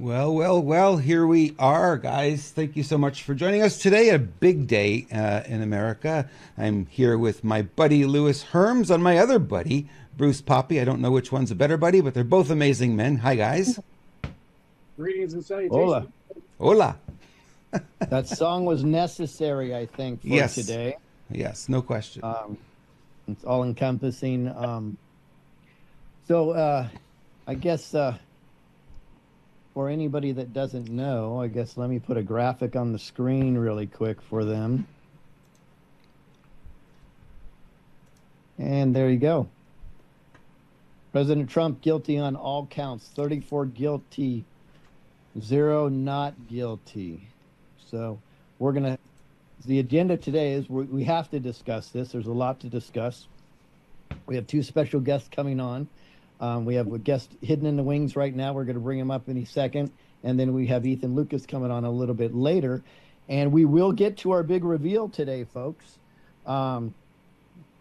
Well, well, well, here we are, guys. Thank you so much for joining us today. A big day in America. I'm here with my buddy Lewis Herms and my other buddy, Bruce Poppy. I don't know which one's a better buddy, but they're both amazing men. Hi, guys. Greetings and Hola. salutations. Hola. That song was necessary, I think, for Yes. today. Yes, no question. It's all encompassing. So I guess for anybody that doesn't know, I guess let me put a graphic on the screen really quick for them. And there you go. President Trump guilty on all counts, 34 guilty, 0 not guilty. So we're going to, the agenda today is we have to discuss this. There's a lot to discuss. We have two special guests coming on. We have a guest hidden in the wings right now. We're going to bring him up any second. And then we have Ethan Lucas coming on a little bit later. And we will get to our big reveal today, folks.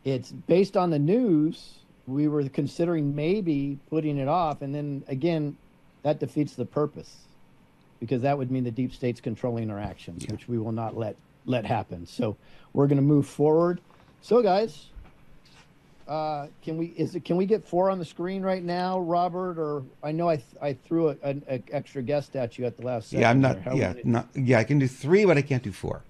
It's based on the news. We were considering maybe putting it off. And then, again, that defeats the purpose, because that would mean the deep state's controlling our actions, which we will not let happen. So we're going to move forward. So, guys, can we get 4 on the screen right now, Robert? Or I know I threw an extra guest at you at the last second. Yeah, I'm not. I can do 3, but I can't do 4.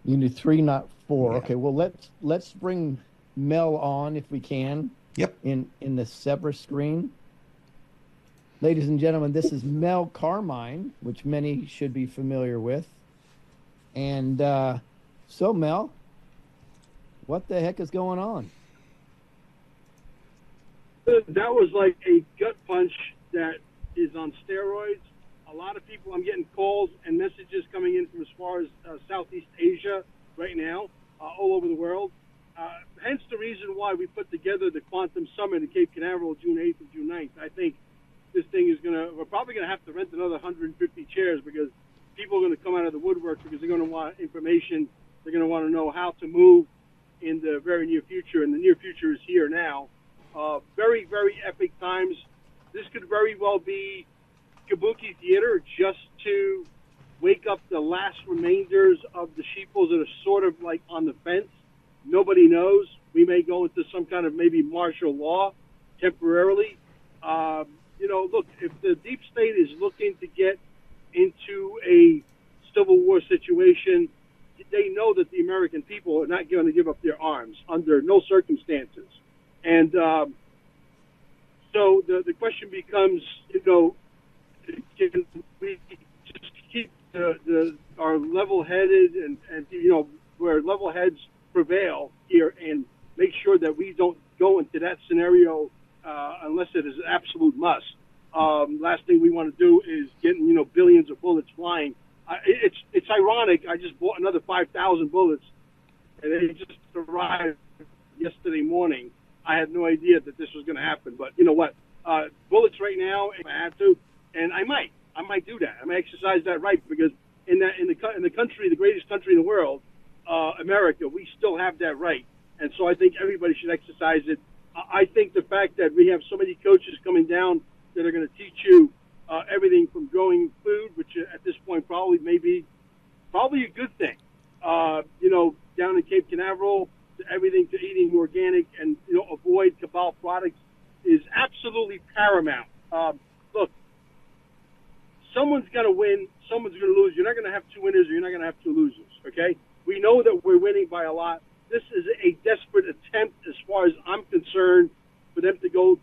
You can do 3, not 4. Yeah. Okay. Well, let's bring Mel on if we can. Yep. In the separate screen. Ladies and gentlemen, this is Mel Carmine, which many should be familiar with. And so, Mel, what the heck is going on? That was like a gut punch that is on steroids. A lot of people, I'm getting calls and messages coming in from as far as Southeast Asia right now, all over the world. Hence the reason why we put together the Quantum Summit in Cape Canaveral, June 8th and June 9th. I think this thing is we're probably going to have to rent another 150 chairs, because people are going to come out of the woodwork, because they're going to want information. They're going to want to know how to move in the very near future, and the near future is here now. Very, very epic times. This could very well be kabuki theater, just to wake up the last remainders of the sheeples that are sort of like on the fence. Nobody knows. We may go into some kind of maybe martial law temporarily. Look, if the deep state is looking to get into a civil war situation, they know that the American people are not going to give up their arms under no circumstances. And so the question becomes, can we just keep our level-headed and where level heads prevail here, and make sure that we don't go into that scenario unless it is an absolute must. Last thing we want to do is getting billions of bullets flying. It's ironic. I just bought another 5,000 bullets, and they just arrived yesterday morning. I had no idea that this was going to happen, but you know what? Bullets right now, if I had to, and I might do that. I might exercise that right, because in the country, the greatest country in the world, America, we still have that right, and so I think everybody should exercise it. I think the fact that we have so many coaches coming down that are going to teach you everything from growing food, which at this point probably a good thing. Down in Cape Canaveral, to everything to eating organic and avoid cabal products is absolutely paramount. Look, someone's going to win, someone's going to lose. You're not going to have 2 winners, or you're not going to have 2 losers. Okay, we know that we're winning by a lot. This is a desperate attempt, as far as I'm concerned, for them to go,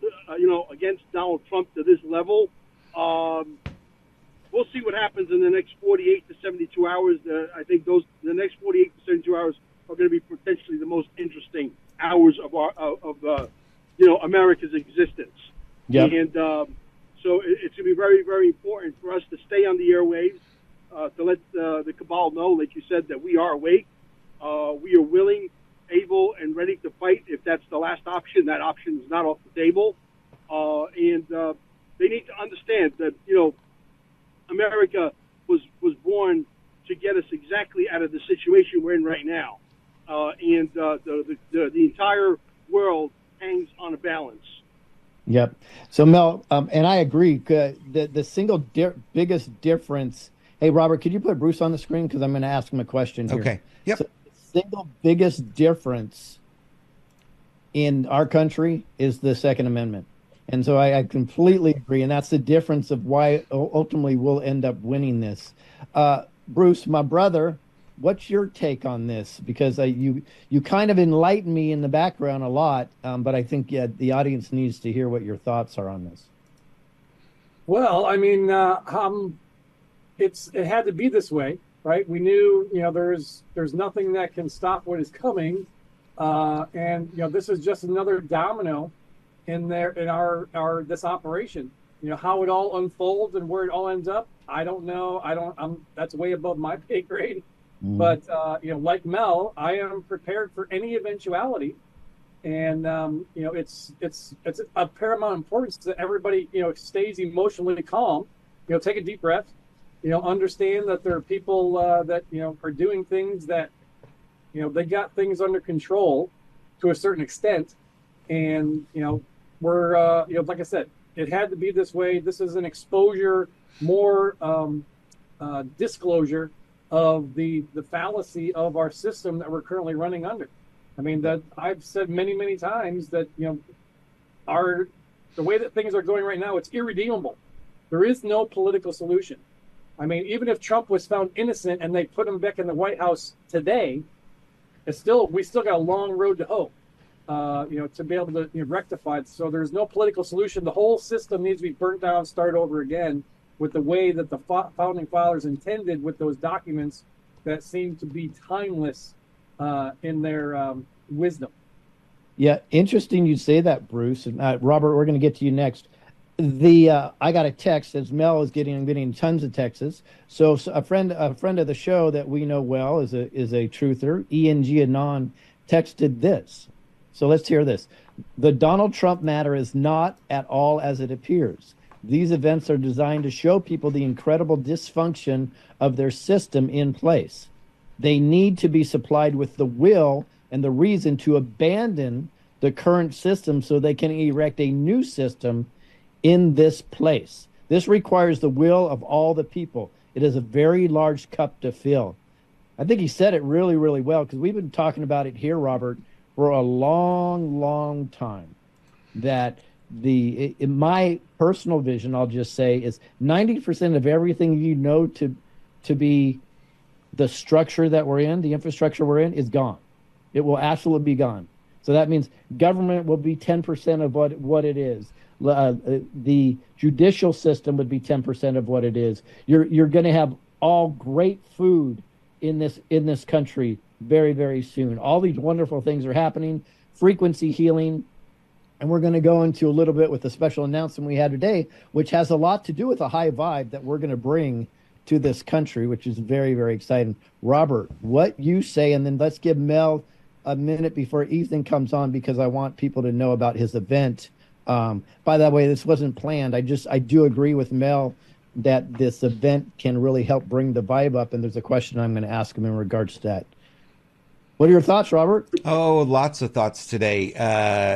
against Donald Trump to this level. We'll see what happens in the next 48 to 72 hours. I think the next 48 to 72 hours are going to be potentially the most interesting hours of America's existence. Yeah. And so it's going to be very, very important for us to stay on the airwaves, to let the cabal know, like you said, that we are awake. We are willing, able, and ready to fight if that's the last option. That option is not off the table. And they need to understand that, America was born to get us exactly out of the situation we're in right now. And the entire world hangs on a balance. Yep. So Mel, and I agree. The single biggest difference. Hey, Robert, could you put Bruce on the screen because I'm going to ask him a question here. Okay. Yep. So the single biggest difference in our country is the Second Amendment, and so I completely agree, and that's the difference of why ultimately we'll end up winning this. Bruce, my brother, what's your take on this? Because you kind of enlightened me in the background a lot, but I think the audience needs to hear what your thoughts are on this. Well, I mean, it had to be this way, right? We knew, there's nothing that can stop what is coming, and this is just another domino in our this operation. How it all unfolds and where it all ends up, I don't know. That's way above my pay grade. But like Mel, I am prepared for any eventuality, and it's a paramount importance that everybody stays emotionally calm. Take a deep breath. Understand that there are people that are doing things that they got things under control to a certain extent, and we're like I said, it had to be this way. This is an exposure, more disclosure of the fallacy of our system that we're currently running under. I mean, that I've said many times that the way that things are going right now, it's irredeemable. There is no political solution. I mean, even if Trump was found innocent and they put him back in the White House today, we still got a long road to hoe, to be able to rectify it. So there's no political solution. The whole system needs to be burnt down, start over again with the way that the founding fathers intended with those documents that seem to be timeless in their wisdom. Yeah, interesting you say that, Bruce. And Robert, we're going to get to you next. I got a text as Mel is getting tons of texts. So a friend of the show that we know well is a truther, ENG Anon, texted this. So let's hear this. The Donald Trump matter is not at all as it appears. These events are designed to show people the incredible dysfunction of their system in place. They need to be supplied with the will and the reason to abandon the current system so they can erect a new system in this place. This requires the will of all the people. It is a very large cup to fill. I think he said it really, really well, because we've been talking about it here, Robert, for a long time. That in my personal vision, I'll just say, is 90% of everything to be the structure that we're in, the infrastructure we're in, is gone. It will absolutely be gone. So that means government will be 10% of what it is. The judicial system would be 10% of what it is. You're going to have all great food in this country very, very soon. All these wonderful things are happening. Frequency healing. And we're going to go into a little bit with the special announcement we had today, which has a lot to do with a high vibe that we're going to bring to this country, which is very, very exciting. Robert, what you say, and then let's give Mel a minute before Ethan comes on, because I want people to know about his event. By the way, this wasn't planned. I do agree with Mel that this event can really help bring the vibe up, and there's a question I'm going to ask him in regards to that. What are your thoughts, Robert? Oh, lots of thoughts today.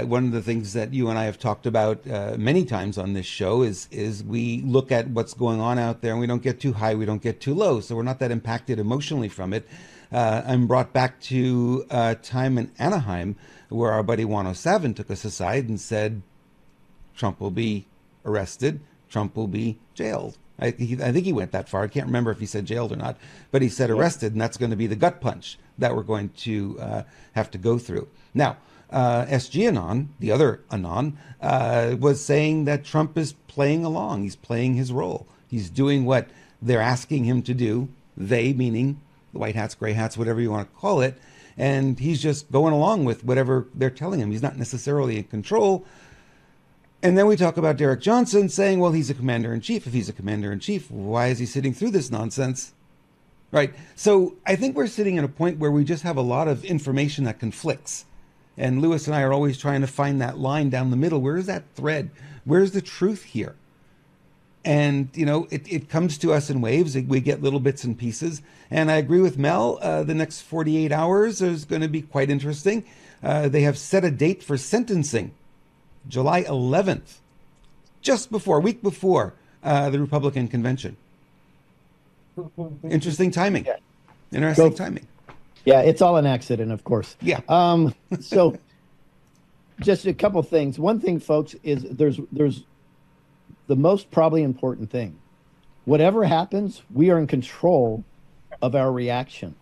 One of the things that you and I have talked about many times on this show is we look at what's going on out there and we don't get too high, we don't get too low. So we're not that impacted emotionally from it. I'm brought back to a time in Anaheim where our buddy 107 took us aside and said, Trump will be arrested, Trump will be jailed. I think he went that far. I can't remember if he said jailed or not, but he said arrested, and that's going to be the gut punch that we're going to have to go through. Now, SG Anon, the other Anon, was saying that Trump is playing along. He's playing his role. He's doing what they're asking him to do, they meaning the white hats, gray hats, whatever you want to call it, and he's just going along with whatever they're telling him. He's not necessarily in control. And then we talk about Derek Johnson saying, well, he's a commander-in-chief. If he's a commander-in-chief, why is he sitting through this nonsense? Right? So I think we're sitting at a point where we just have a lot of information that conflicts. And Lewis and I are always trying to find that line down the middle. Where is that thread? Where's the truth here? And, it comes to us in waves. We get little bits and pieces. And I agree with Mel. The next 48 hours is going to be quite interesting. They have set a date for sentencing July 11th, just before, a week before the Republican convention. Interesting timing. Yeah. Interesting timing. Yeah, it's all an accident, of course. Yeah. So just a couple things. One thing, folks, is there's the most probably important thing. Whatever happens, we are in control of our reaction.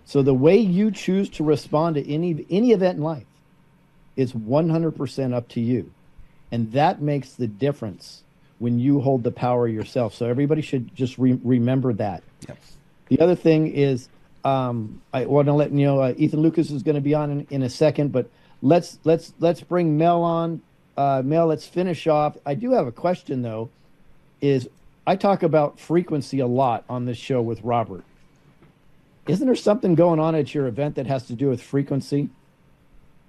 So the way you choose to respond to any event in life is 100% up to you. And that makes the difference when you hold the power yourself. So everybody should just remember that. Yep. The other thing is, I want to let you know, Ethan Lucas is going to be on in a second, but let's bring Mel on. Mel, let's finish off. I do have a question though. Is I talk about frequency a lot on this show with Robert. Isn't there something going on at your event that has to do with frequency?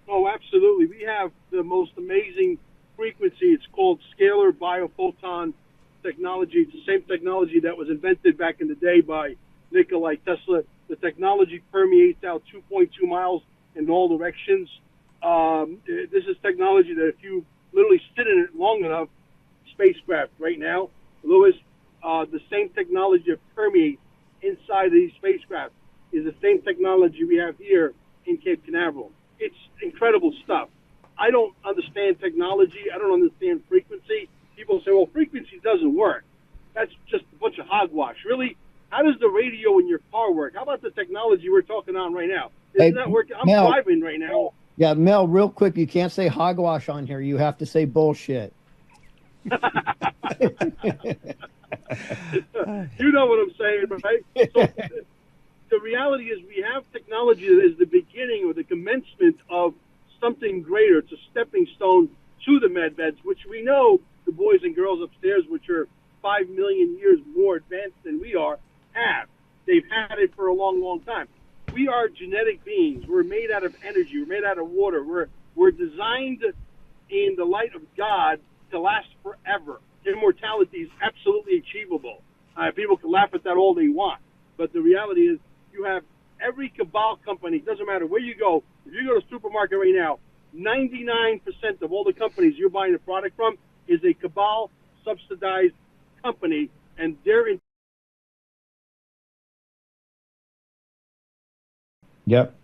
Oh, absolutely. We have the most amazing frequency. It's called scalar biophoton technology. It's the same technology that was invented back in the day by Nikola Tesla. The technology permeates out 2.2 miles in all directions. This is technology that if you literally sit in it long enough, spacecraft right now, Lewis, the same technology that permeates inside of these spacecraft is the same technology we have here in Cape Canaveral. It's incredible stuff. I don't understand technology. I don't understand frequency. People say, well, frequency doesn't work. That's just a bunch of hogwash. Really? How does the radio in your car work? How about the technology we're talking on right now? Isn't that working? I'm driving right now. Yeah, Mel, real quick, you can't say hogwash on here. You have to say bullshit. You know what I'm saying, right? So the reality is we have technology that is the beginning or the commencement of something greater. It's a stepping stone to the med beds, which we know the boys and girls upstairs, which are 5 million years more advanced than we are, have. They've had it for a long, long time. We are genetic beings. We're made out of energy. We're made out of water. We're designed in the light of God to last forever. Immortality is absolutely achievable. People can laugh at that all they want. But the reality is you have every cabal company, doesn't matter where you go. If you go to a supermarket right now, 99% of all the companies you're buying a product from is a cabal subsidized company, and they're in. Yep.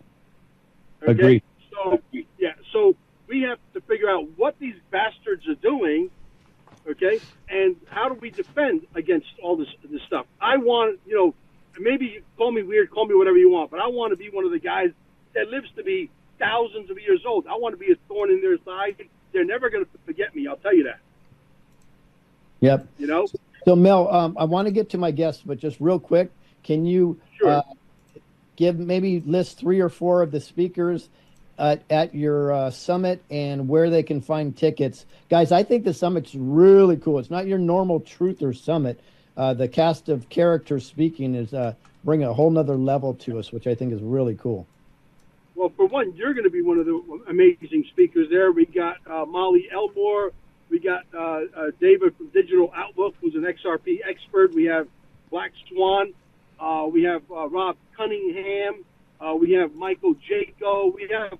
Okay? Agreed. So, yeah, so we have to figure out what these bastards are doing, okay, and how do we defend against all this stuff. I want, maybe you call me weird, call me whatever you want, but I want to be one of the guys that lives to be thousands of years old. I want to be a thorn in their side. They're never going to forget me, I'll tell you that. Yep. So, Mel, I want to get to my guests, but just real quick, can you list 3 or 4 of the speakers at your summit and where they can find tickets? Guys, I think the summit's really cool. It's not your normal truther summit. The cast of characters speaking is bring a whole nother level to us, which I think is really cool. Well, for one, you're going to be one of the amazing speakers there. We got Molly Elmore. We got David from Digital Outlook, who's an XRP expert. We have Black Swan. We have Rob Cunningham. We have Michael Jaco. We have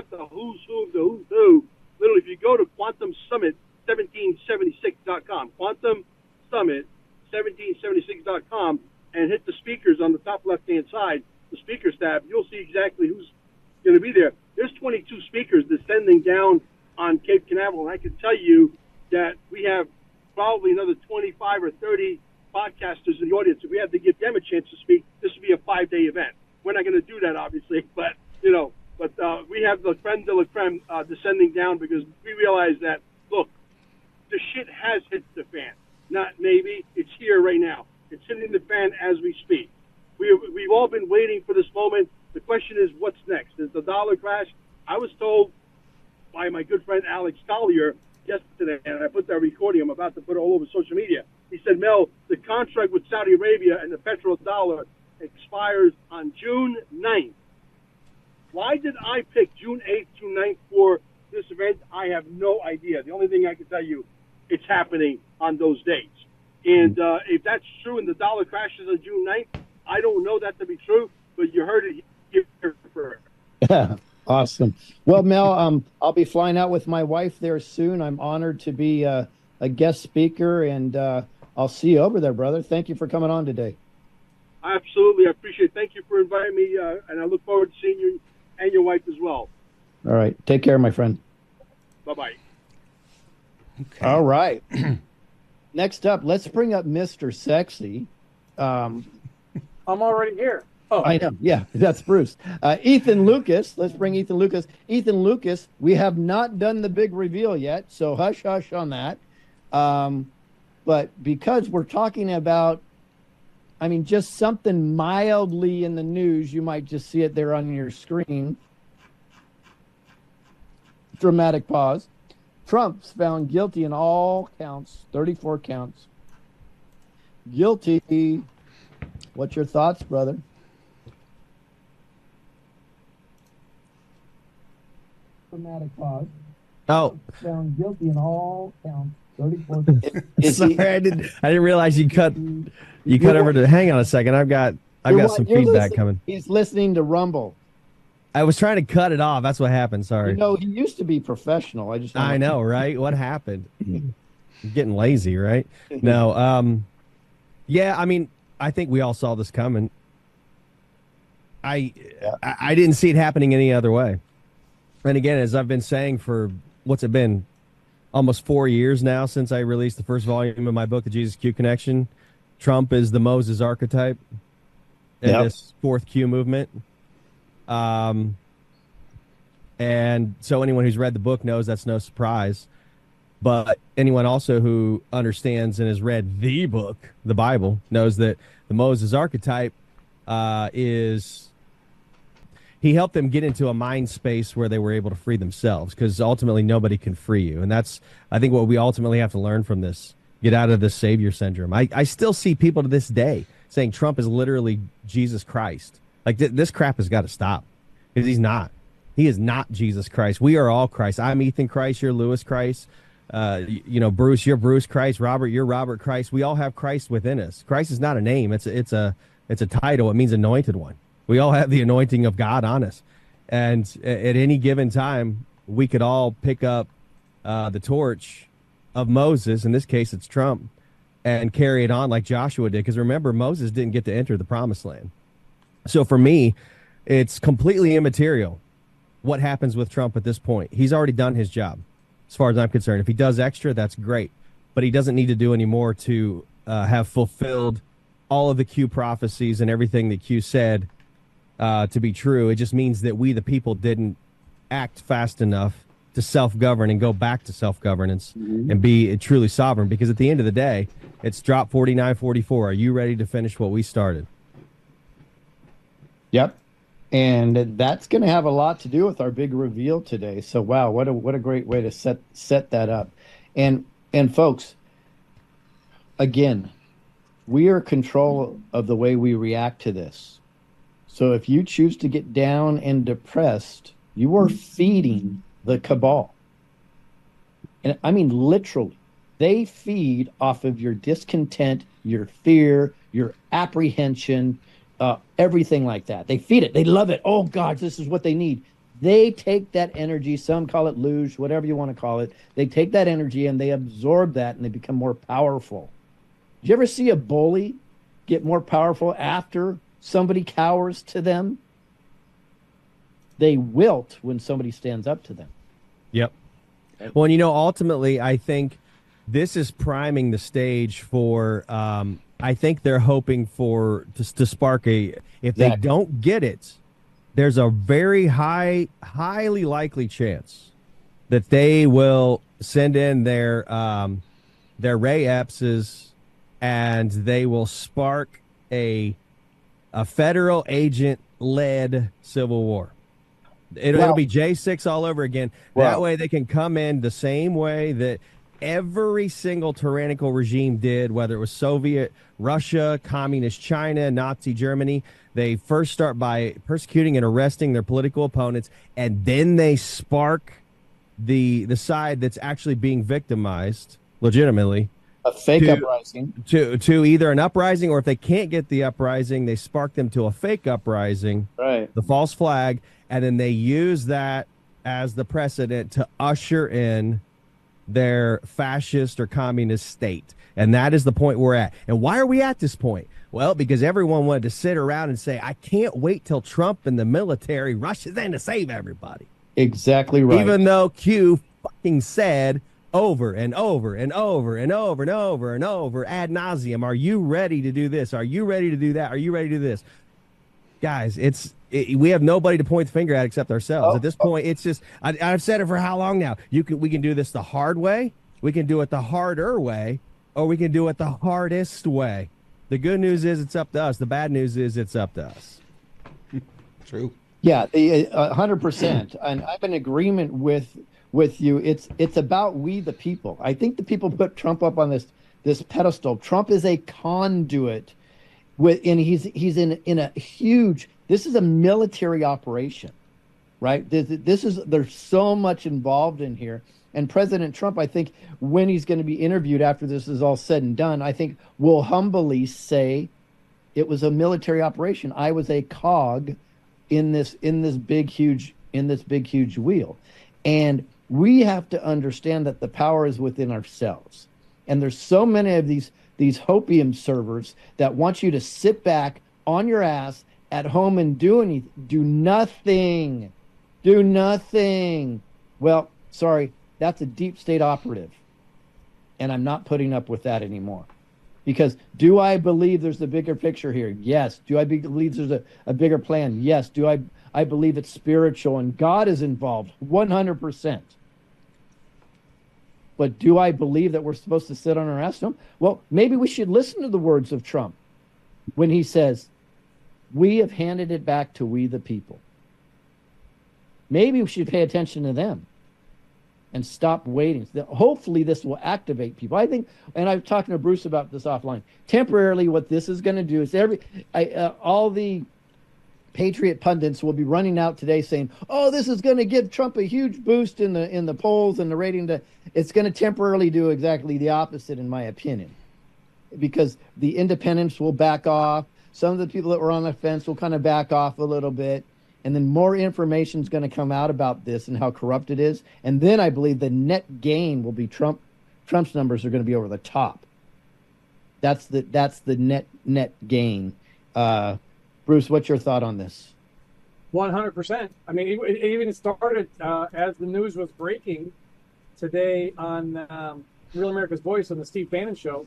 the who's who of the who's who. Literally, if you go to Quantum Summit 1776.com, Quantum Summit 1776.com, and hit the speakers on the top left-hand side, the speakers tab, you'll see exactly who's going to be there. There's 22 speakers descending down on Cape Canaveral, and I can tell you that we have probably another 25 or 30 podcasters in the audience. If we had to give them a chance to speak, this would be a 5-day event. We're not going to do that, obviously, but we have the creme de la creme descending down because we realize that, look, the shit has hit the fan. Not maybe, it's here right now. It's hitting the fan as we speak. We've all been waiting for this moment. The question is, what's next? Is the dollar crash? I was told by my good friend Alex Collier yesterday, and I put that recording, I'm about to put it all over social media. He said, Mel, the contract with Saudi Arabia and the petrodollar expires on June 9th. Why did I pick June 8th, June 9th for this event? I have no idea. The only thing I can tell you, it's happening on those dates. And if that's true and the dollar crashes on June 9th, I don't know that to be true, but you heard it here first. Awesome. Well, Mel, I'll be flying out with my wife there soon. I'm honored to be a guest speaker, and I'll see you over there, brother. Thank you for coming on today. Absolutely, I appreciate it. Thank you for inviting me, and I look forward to seeing you and your wife as well. All right. Take care, my friend. Bye-bye. Okay. All right. Next up, let's bring up Mr. Sexy. I'm already here. Oh, I know. Yeah, that's Bruce. Ethan Lucas. Let's bring Ethan Lucas. Ethan Lucas, we have not done the big reveal yet, so hush, hush on that. But because we're talking about, I mean, just something mildly in the news, you might just see it there on your screen. Dramatic pause. Trump's found guilty in all counts, 34 counts. Guilty. What's your thoughts, brother? Dramatic pause. Oh, Found guilty in all counts, 34. sorry, I didn't realize you cut over to. Hang on a second, I've got some feedback coming. He's listening to Rumble. I was trying to cut it off. That's what happened. Sorry. You know, he used to be professional. I know, right? What happened? I'm getting lazy, right? No. Yeah. I mean, I think we all saw this coming. I didn't see it happening any other way. And again, as I've been saying for what's it been, almost 4 years now since I released the first volume of my book, The Jesus Q Connection. Trump is the Moses archetype in this fourth Q movement. And so anyone who's read the book knows that's no surprise. But anyone also who understands and has read the book, the Bible, knows that the Moses archetype is... He helped them get into a mind space where they were able to free themselves, because ultimately nobody can free you. And that's, I think, what we ultimately have to learn from this. Get out of the savior syndrome. I still see people to this day saying Trump is literally Jesus Christ. Like, this crap has got to stop, because he's not. He is not Jesus Christ. We are all Christ. I'm Ethan Christ. You're Lewis Christ. Bruce, you're Bruce Christ. Robert, you're Robert Christ. We all have Christ within us. Christ is not a name. It's a title. It means anointed one. We all have the anointing of God on us. And at any given time, we could all pick up the torch of Moses. In this case, it's Trump, and carry it on like Joshua did. Because remember, Moses didn't get to enter the promised land. So for me, it's completely immaterial what happens with Trump at this point. He's already done his job, as far as I'm concerned. If he does extra, that's great. But he doesn't need to do any more to have fulfilled all of the Q prophecies and everything that Q said to be true. It just means that we, the people, didn't act fast enough to self-govern and go back to self-governance and be truly sovereign. Because at the end of the day, it's drop 4944. Are you ready to finish what we started? Yep. And that's going to have a lot to do with our big reveal today. So, wow, what a great way to set that up. And folks, again, we are in control of the way we react to this. So if you choose to get down and depressed, you are feeding the cabal. And I mean, literally, they feed off of your discontent, your fear, your apprehension, everything like that. They feed it. They love it. Oh, God, this is what they need. They take that energy. Some call it luge, whatever you want to call it. They take that energy and they absorb that and they become more powerful. Did you ever see a bully get more powerful after somebody cowers to them? They wilt when somebody stands up to them. Yep. Well, and ultimately, I think this is priming the stage for, I think they're hoping for to spark if they don't get it, there's a very highly likely chance that they will send in their Ray Epps and they will spark a federal agent-led civil war. It'll be J6 all over again. That way they can come in the same way that every single tyrannical regime did, whether it was Soviet Russia, Communist China, Nazi Germany. They first start by persecuting and arresting their political opponents, and then they spark the side that's actually being victimized legitimately A fake uprising. To either an uprising, or if they can't get the uprising, they spark them to a fake uprising, Right. the false flag, and then they use that as the precedent to usher in their fascist or communist state. And that is the point we're at. And why are we at this point? Well, because everyone wanted to sit around and say, I can't wait till Trump and the military rushes in to save everybody. Exactly right. Even though Q fucking said over and over and over and over and over and over ad nauseum, are you ready to do this? Are you ready to do that? Are you ready to do this? Guys, we have nobody to point the finger at except ourselves. At this point, it's just, I've said it for how long now? We can do this the hard way, we can do it the harder way, or we can do it the hardest way. The good news is it's up to us. The bad news is it's up to us. True. Yeah, 100%. And I'm in agreement with you. It's about we the people. I think the people put Trump up on this pedestal. Trump is a conduit and he's in a huge, this is a military operation, right? There's so much involved in here. And President Trump, I think, when he's going to be interviewed after this is all said and done, I think will humbly say it was a military operation. I was a cog in this big huge wheel. And we have to understand that the power is within ourselves. And there's so many of these hopium servers that want you to sit back on your ass at home and do nothing. Well, sorry, that's a deep state operative. And I'm not putting up with that anymore. Because do I believe there's a bigger picture here? Yes. Do I believe there's a bigger plan? Yes. Do I believe it's spiritual and God is involved? 100%. But do I believe that we're supposed to sit on our ass? No. Well, maybe we should listen to the words of Trump when he says, we have handed it back to we the people. Maybe we should pay attention to them and stop waiting. Hopefully this will activate people. I think, and I've talked to Bruce about this offline, temporarily what this is going to do is all the Patriot pundits will be running out today saying, oh, this is going to give Trump a huge boost in the polls and the rating. It's going to temporarily do exactly the opposite, in my opinion, because the independents will back off. Some of the people that were on the fence will kind of back off a little bit. And then more information is going to come out about this and how corrupt it is. And then I believe the net gain will be Trump's numbers are going to be over the top. That's the net gain. Bruce, what's your thought on this? 100%. I mean, it even started as the news was breaking today on Real America's Voice on the Steve Bannon show.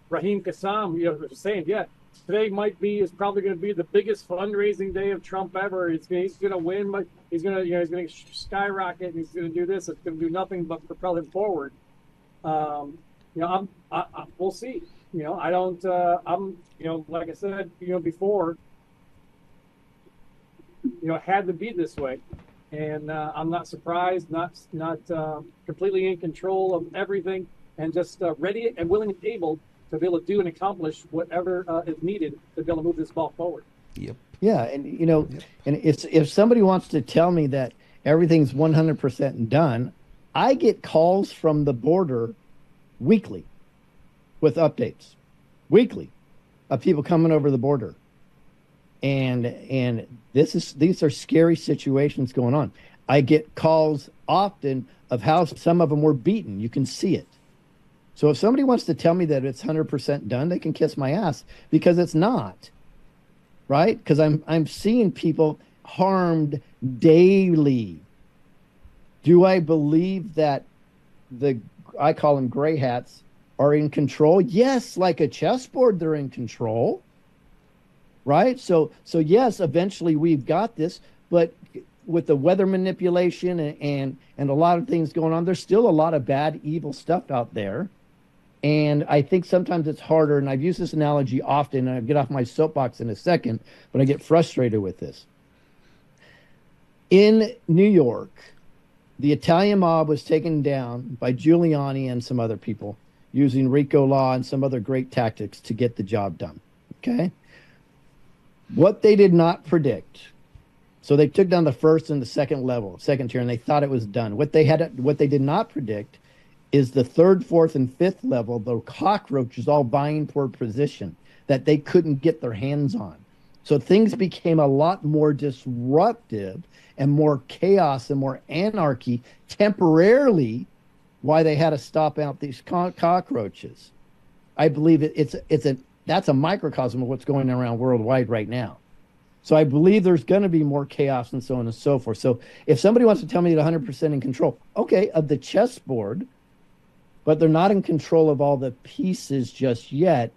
Raheem Kassam, was saying, today is probably going to be the biggest fundraising day of Trump ever. He's going to win, but he's going to skyrocket, and he's going to do this. It's going to do nothing but propel him forward. We'll see. I don't. Like I said, before, it had to be this way, and I'm not surprised. Not completely in control of everything, and just ready and willing and able to be able to do and accomplish whatever is needed to be able to move this ball forward. Yep. Yeah, and and if somebody wants to tell me that everything's 100% done, I get calls from the border weekly with updates, weekly, of people coming over the border, and these are scary situations going on. I get calls often of how some of them were beaten. You can see it. So if somebody wants to tell me that it's 100% done, they can kiss my ass, because it's not, right? Because I'm seeing people harmed daily. Do I believe that I call them gray hats, are in control? Yes, like a chessboard, they're in control, right? So yes, eventually we've got this, but with the weather manipulation and a lot of things going on, there's still a lot of bad, evil stuff out there. And I think sometimes it's harder, and I've used this analogy often, and I'll get off my soapbox in a second, but I get frustrated with this. In New York, the Italian mob was taken down by Giuliani and some other people using RICO law and some other great tactics to get the job done, okay? What they did not predict, so they took down the first and the second tier, and they thought it was done. What they did not predict is the third, fourth, and fifth level, the cockroaches all vying for a position that they couldn't get their hands on. So things became a lot more disruptive and more chaos and more anarchy temporarily, why they had to stop out these cockroaches. I believe that's a microcosm of what's going around worldwide right now. So I believe there's going to be more chaos and so on and so forth. So if somebody wants to tell me they're 100% in control, okay, of the chessboard, but they're not in control of all the pieces just yet.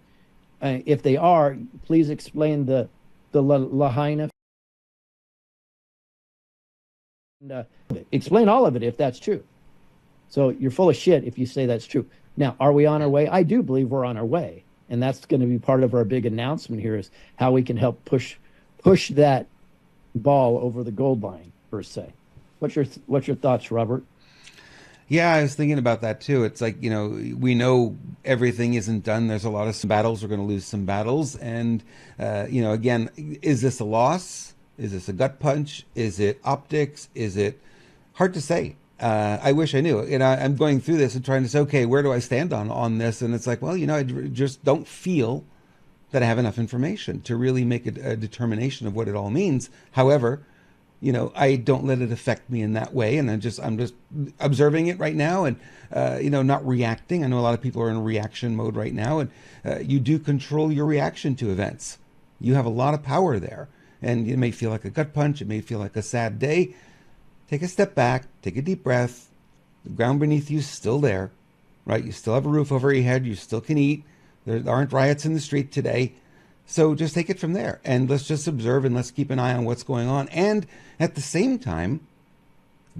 If they are, please explain the Lahaina. Explain all of it if that's true. So you're full of shit if you say that's true. Now, are we on our way? I do believe we're on our way. And that's going to be part of our big announcement here, is how we can help push that ball over the goal line, per se. What's your thoughts, Robert? Yeah, I was thinking about that too. It's like, we know everything isn't done. There's a lot of battles. We're going to lose some battles. And, again, is this a loss? Is this a gut punch? Is it optics? Is it hard to say? I wish I knew. I'm going through this and trying to say, okay, where do I stand on this? And it's like, well, I just don't feel that I have enough information to really make a determination of what it all means. However, I don't let it affect me in that way, and I'm just observing it right now, and not reacting. I know a lot of people are in reaction mode right now, and you do control your reaction to events. You have a lot of power there, and it may feel like a gut punch. It may feel like a sad day. Take a step back, take a deep breath. The ground beneath you is still there, right? You still have a roof over your head. You still can eat. There aren't riots in the street today. So just take it from there, and let's just observe, and let's keep an eye on what's going on. And at the same time,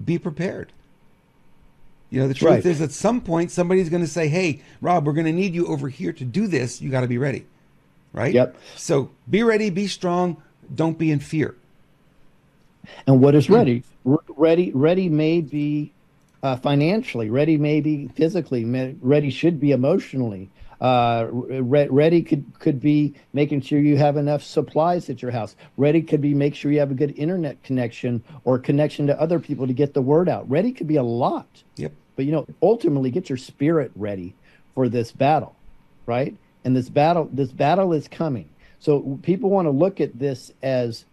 be prepared. The truth is, at some point, somebody's going to say, hey, Rob, we're going to need you over here to do this. You got to be ready, right? Yep. So be ready, be strong. Don't be in fear. And what is ready? Ready may be financially. Ready may be physically. Ready should be emotionally. Ready could be making sure you have enough supplies at your house. Ready could be make sure you have a good internet connection or connection to other people to get the word out. Ready could be a lot. Yep. But ultimately get your spirit ready for this battle, right? And this battle is coming. So people want to look at this as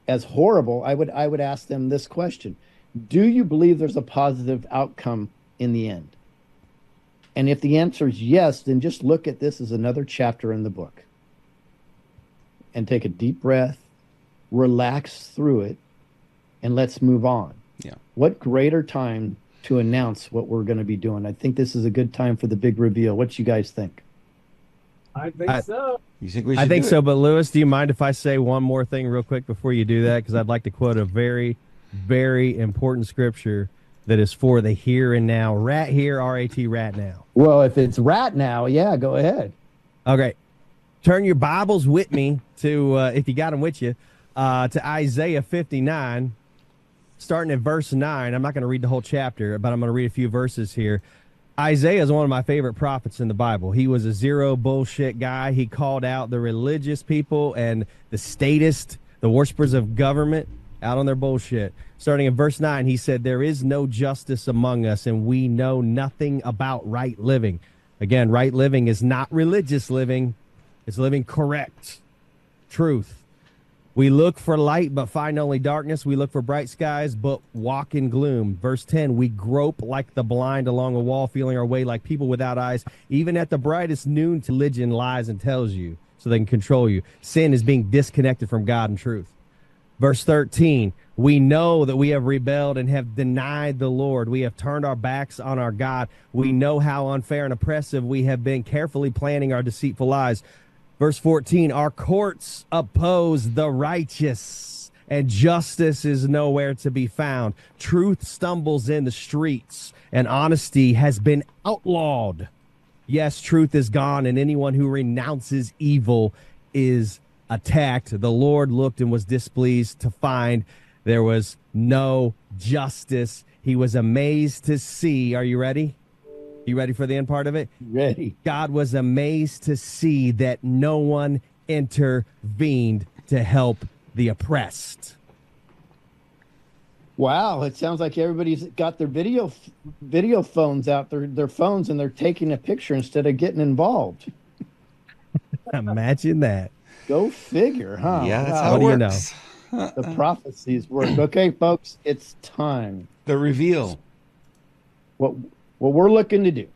horrible. I would ask them this question: do you believe there's a positive outcome in the end? And if the answer is yes, then just look at this as another chapter in the book and take a deep breath, relax through it, and let's move on. Yeah. What greater time to announce what we're going to be doing? I think this is a good time for the big reveal. What you guys think? I think so. You think we should? I think so, but Lewis, do you mind if I say one more thing real quick before you do that? Because I'd like to quote a very, very important scripture that is for the here and now. Rat here, R-A-T, rat now. Well, if it's rat now, yeah, go ahead. Okay. Turn your Bibles with me to, if you got them with you, to Isaiah 59, starting at verse 9. I'm not going to read the whole chapter, but I'm going to read a few verses here. Isaiah is one of my favorite prophets in the Bible. He was a zero bullshit guy. He called out the religious people and the statists, the worshipers of government, out on their bullshit. Starting in verse 9, he said, there is no justice among us, and we know nothing about right living. Again, right living is not religious living. It's living correct. Truth. We look for light, but find only darkness. We look for bright skies, but walk in gloom. Verse 10, we grope like the blind along a wall, feeling our way like people without eyes. Even at the brightest noon, religion lies and tells you so they can control you. Sin is being disconnected from God and truth. Verse 13, we know that we have rebelled and have denied the Lord. We have turned our backs on our God. We know how unfair and oppressive we have been, carefully planning our deceitful lies. Verse 14, our courts oppose the righteous, and justice is nowhere to be found. Truth stumbles in the streets, and honesty has been outlawed. Yes, truth is gone, and anyone who renounces evil is attacked. The Lord looked and was displeased to find there was no justice. He was amazed to see. Are you ready? You ready for the end part of it? Ready. God was amazed to see that no one intervened to help the oppressed. Wow, it sounds like everybody's got their video phones out, their phones, and they're taking a picture instead of getting involved. Imagine that. Go figure, huh? Yeah, that's Wow. how What it do you know? works. The prophecies work. Okay, folks, it's time. The reveal. What we're looking to do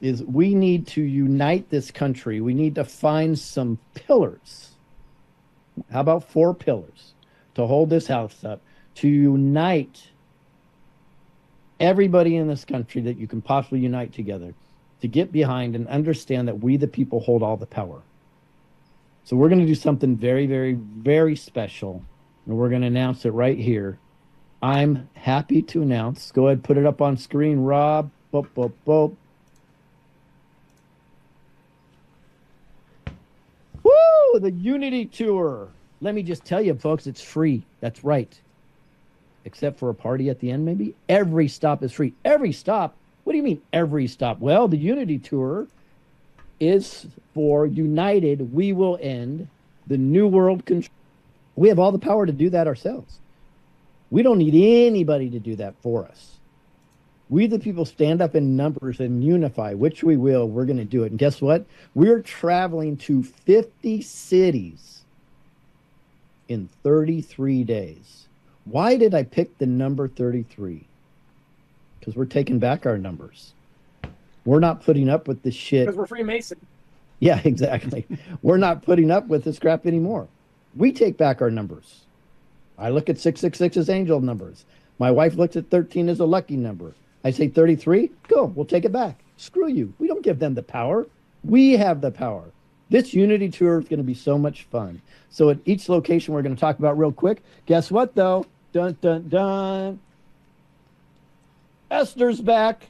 is we need to unite this country. We need to find some pillars. How about 4 pillars to hold this house up, to unite everybody in this country that you can possibly unite together, to get behind and understand that we, the people, hold all the power. So we're going to do something very, very, very special, and we're going to announce it right here. I'm happy to announce. Go ahead, put it up on screen, Rob. Boop, boop, boop. Woo! The Unity Tour. Let me just tell you, folks, it's free. That's right. Except for a party at the end, maybe. Every stop is free. Every stop? What do you mean, every stop? Well, the Unity Tour is for United. We will end the New World Control. We have all the power to do that ourselves. We don't need anybody to do that for us. We, the people, stand up in numbers and unify, which we will. We're going to do it. And guess what? We're traveling to 50 cities in 33 days. Why did I pick the number 33? Because we're taking back our numbers. We're not putting up with this shit. Because we're Freemason. Yeah, exactly. We're not putting up with this crap anymore. We take back our numbers. I look at 666 as angel numbers. My wife looks at 13 as a lucky number. I say 33, go, we'll take it back. Screw you. We don't give them the power. We have the power. This Unity Tour is going to be so much fun. So at each location we're going to talk about real quick. Guess what, though? Dun, dun, dun. Esther's back.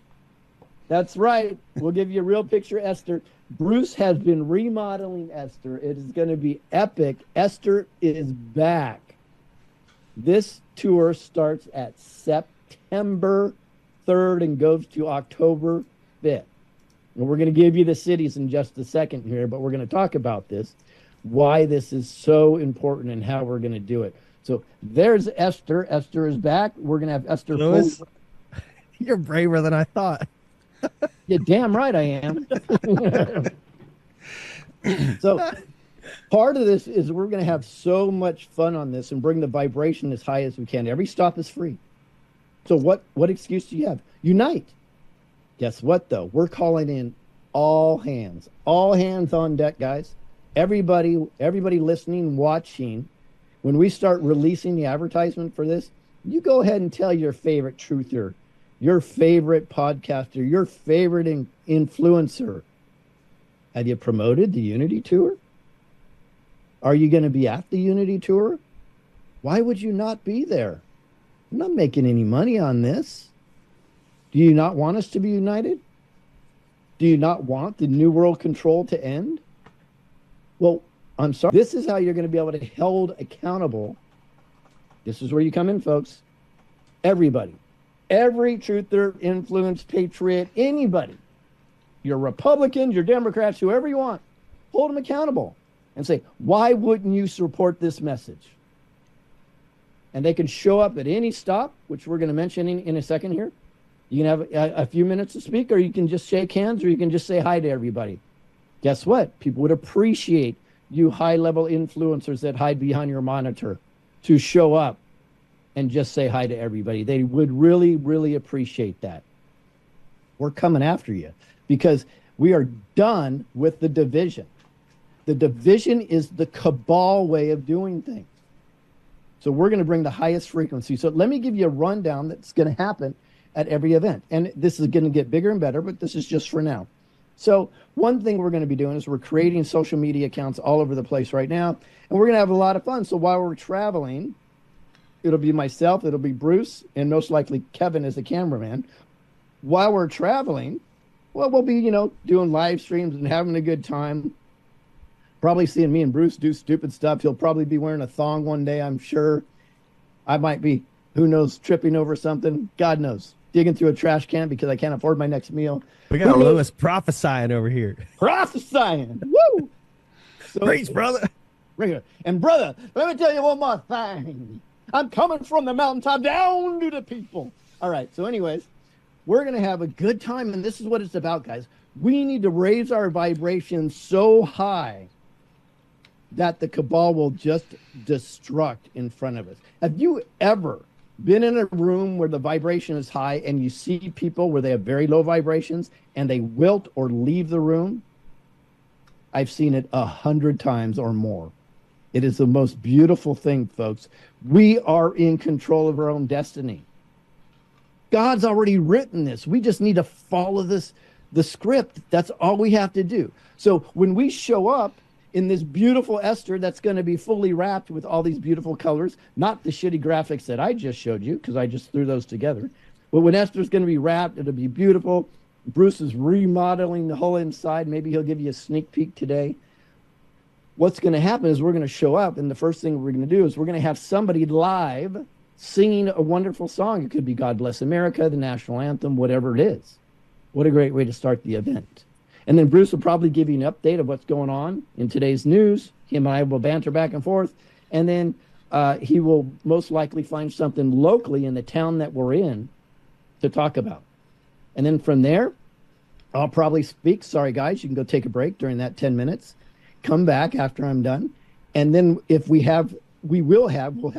That's right. We'll give you a real picture, Esther. Bruce has been remodeling Esther. It is going to be epic. Esther is back. This tour starts at September 3rd and goes to October 5th. And we're going to give you the cities in just a second here, but we're going to talk about this, why this is so important and how we're going to do it. So there's Esther. Esther is back. We're going to have Esther. Louis, you're braver than I thought. You're damn right I am. So part of this is we're going to have so much fun on this and bring the vibration as high as we can. Every stop is free. So what excuse do you have? Unite. Guess what, though? We're calling in all hands on deck, guys. Everybody listening, watching. When we start releasing the advertisement for this, you go ahead and tell your favorite truther, your favorite podcaster, your favorite influencer. Have you promoted the Unity Tour? Are you going to be at the Unity Tour? Why would you not be there? I'm not making any money on this. Do you not want us to be united? Do you not want the New World Control to end? Well, I'm sorry. This is how you're going to be able to hold accountable. This is where you come in, folks. Everybody. Every truther, influence, patriot, anybody. You're Republicans, you're Democrats, whoever you want. Hold them accountable and say, why wouldn't you support this message? And they can show up at any stop, which we're going to mention in a second here. You can have a few minutes to speak, or you can just shake hands, or you can just say hi to everybody. Guess what? People would appreciate you high-level influencers that hide behind your monitor to show up and just say hi to everybody. They would really, really appreciate that. We're coming after you because we are done with the division. The division is the cabal way of doing things. So we're going to bring the highest frequency. So let me give you a rundown that's going to happen at every event. And this is going to get bigger and better, but this is just for now. So one thing we're going to be doing is we're creating social media accounts all over the place right now, and we're going to have a lot of fun. So while we're traveling, it'll be myself, it'll be Bruce, and most likely Kevin as the cameraman. While we're traveling, well, we'll be, doing live streams and having a good time. Probably seeing me and Bruce do stupid stuff. He'll probably be wearing a thong one day, I'm sure. I might be, who knows, tripping over something. God knows. Digging through a trash can because I can't afford my next meal. We got Lewis prophesying over here. Prophesying. Woo! So, Preach, brother. And brother, let me tell you one more thing. I'm coming from the mountaintop down to the people. All right. So, anyways, we're going to have a good time. And this is what it's about, guys. We need to raise our vibration so high that the cabal will just destruct in front of us. Have you ever been in a room where the vibration is high and you see people where they have very low vibrations and they wilt or leave the room? I've seen it 100 times or more. It is the most beautiful thing, folks. We are in control of our own destiny. God's already written this. We just need to follow the script. That's all we have to do. So when we show up in this beautiful Esther that's going to be fully wrapped with all these beautiful colors, not the shitty graphics that I just showed you, because I just threw those together. But when Esther's going to be wrapped, it'll be beautiful. Bruce is remodeling the whole inside. Maybe he'll give you a sneak peek today. What's going to happen is we're going to show up, and the first thing we're going to do is we're going to have somebody live singing a wonderful song. It could be God Bless America, the national anthem, whatever it is. What a great way to start the event. And then Bruce will probably give you an update of what's going on in today's news. Him and I will banter back and forth. And then he will most likely find something locally in the town that we're in to talk about. And then from there, I'll probably speak. Sorry, guys, you can go take a break during that 10 minutes. Come back after I'm done. And then if we'll have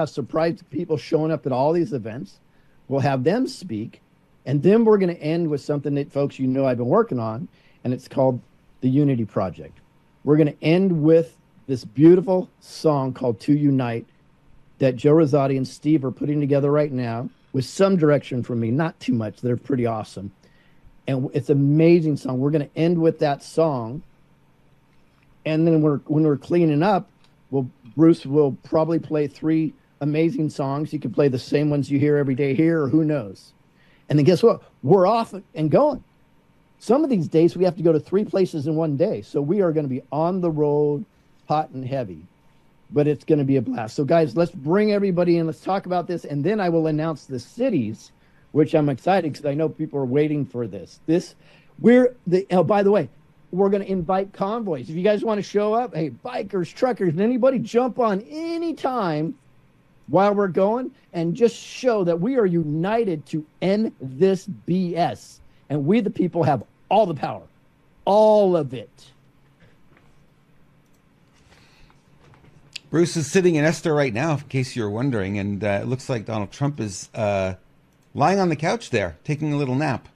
surprise people showing up at all these events. We'll have them speak. And then we're going to end with something that, folks, you know I've been working on, and it's called the Unity Project. We're going to end with this beautiful song called To Unite that Joe Rosati and Steve are putting together right now with some direction from me, not too much. They're pretty awesome. And it's an amazing song. We're going to end with that song. And then when we're cleaning up, Bruce will probably play 3 amazing songs. You can play the same ones you hear every day here, or who knows. And then guess what? We're off and going. Some of these days we have to go to 3 places in one day. So we are going to be on the road, hot and heavy. But it's going to be a blast. So guys, let's bring everybody in. Let's talk about this. And then I will announce the cities, which I'm excited because I know people are waiting for this. By the way, we're going to invite convoys. If you guys want to show up, hey, bikers, truckers, anybody jump on any time while we're going and just show that we are united to end this BS. And we, the people, have all the power, all of it. Bruce is sitting in Esther right now, in case you're wondering, and it looks like Donald Trump is lying on the couch there, taking a little nap.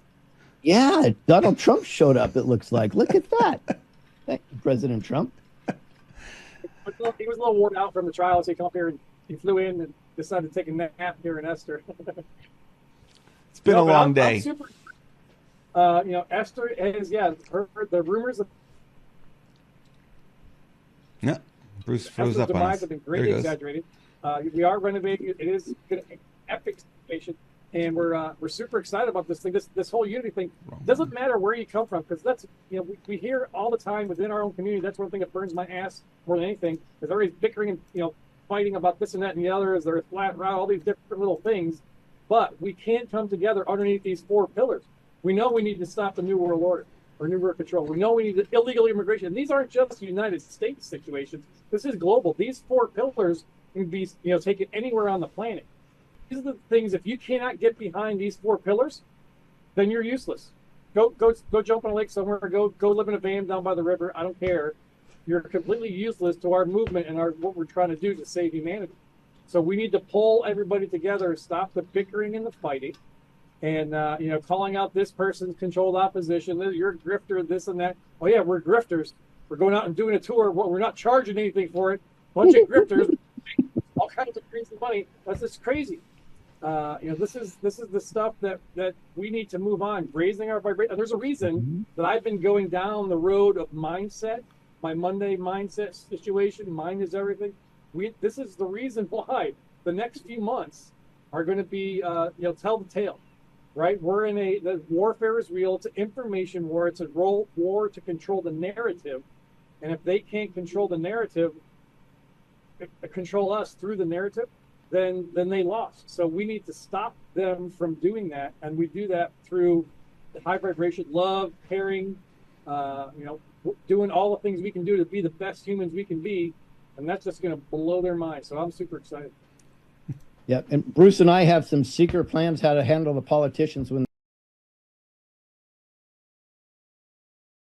Yeah, Donald Trump showed up, it looks like. Look at that. Thank you, President Trump. He was a little worn out from the trial, so he came up here and he flew in and decided to take a nap here in Esther. It's been a long day. I'm super, Esther has, heard the rumors of Bruce froze Esther's up on demise us. have been greatly exaggerated. We are renovating it. It is an epic situation. And we're super excited about this thing. This whole unity thing doesn't matter where you come from, because that's we hear all the time within our own community. That's one thing that burns my ass more than anything. Is everybody's bickering and fighting about this and that and the other. Is there a flat route? All these different little things, but we can't come together underneath these 4 pillars. We know we need to stop the New World Order or New World Control. We know we need illegal immigration. And these aren't just United States situations. This is global. These 4 pillars can be taken anywhere on the planet. These are the things. If you cannot get behind these 4 pillars, then you're useless. Go jump on a lake somewhere. Go live in a van down by the river. I don't care. You're completely useless to our movement and what we're trying to do to save humanity. So we need to pull everybody together, stop the bickering and the fighting, and calling out this person's controlled opposition. You're a grifter, this and that. Oh yeah, we're grifters. We're going out and doing a tour. We're not charging anything for it. Bunch of grifters, all kinds of crazy money. That's just crazy. This is the stuff that we need to move on, raising our vibration. There's a reason that I've been going down the road of mindset, my Monday mindset situation. Mind is everything. This is the reason why the next few months are going to be, tell the tale, right? The warfare is real. It's an information war. It's a war to control the narrative. And if they can't control the narrative, control us through the narrative, then they lost. So we need to stop them from doing that, and we do that through high vibration, love, caring, doing all the things we can do to be the best humans we can be, and that's just going to blow their mind. So I'm super excited. Yeah, and Bruce and I have some secret plans how to handle the politicians when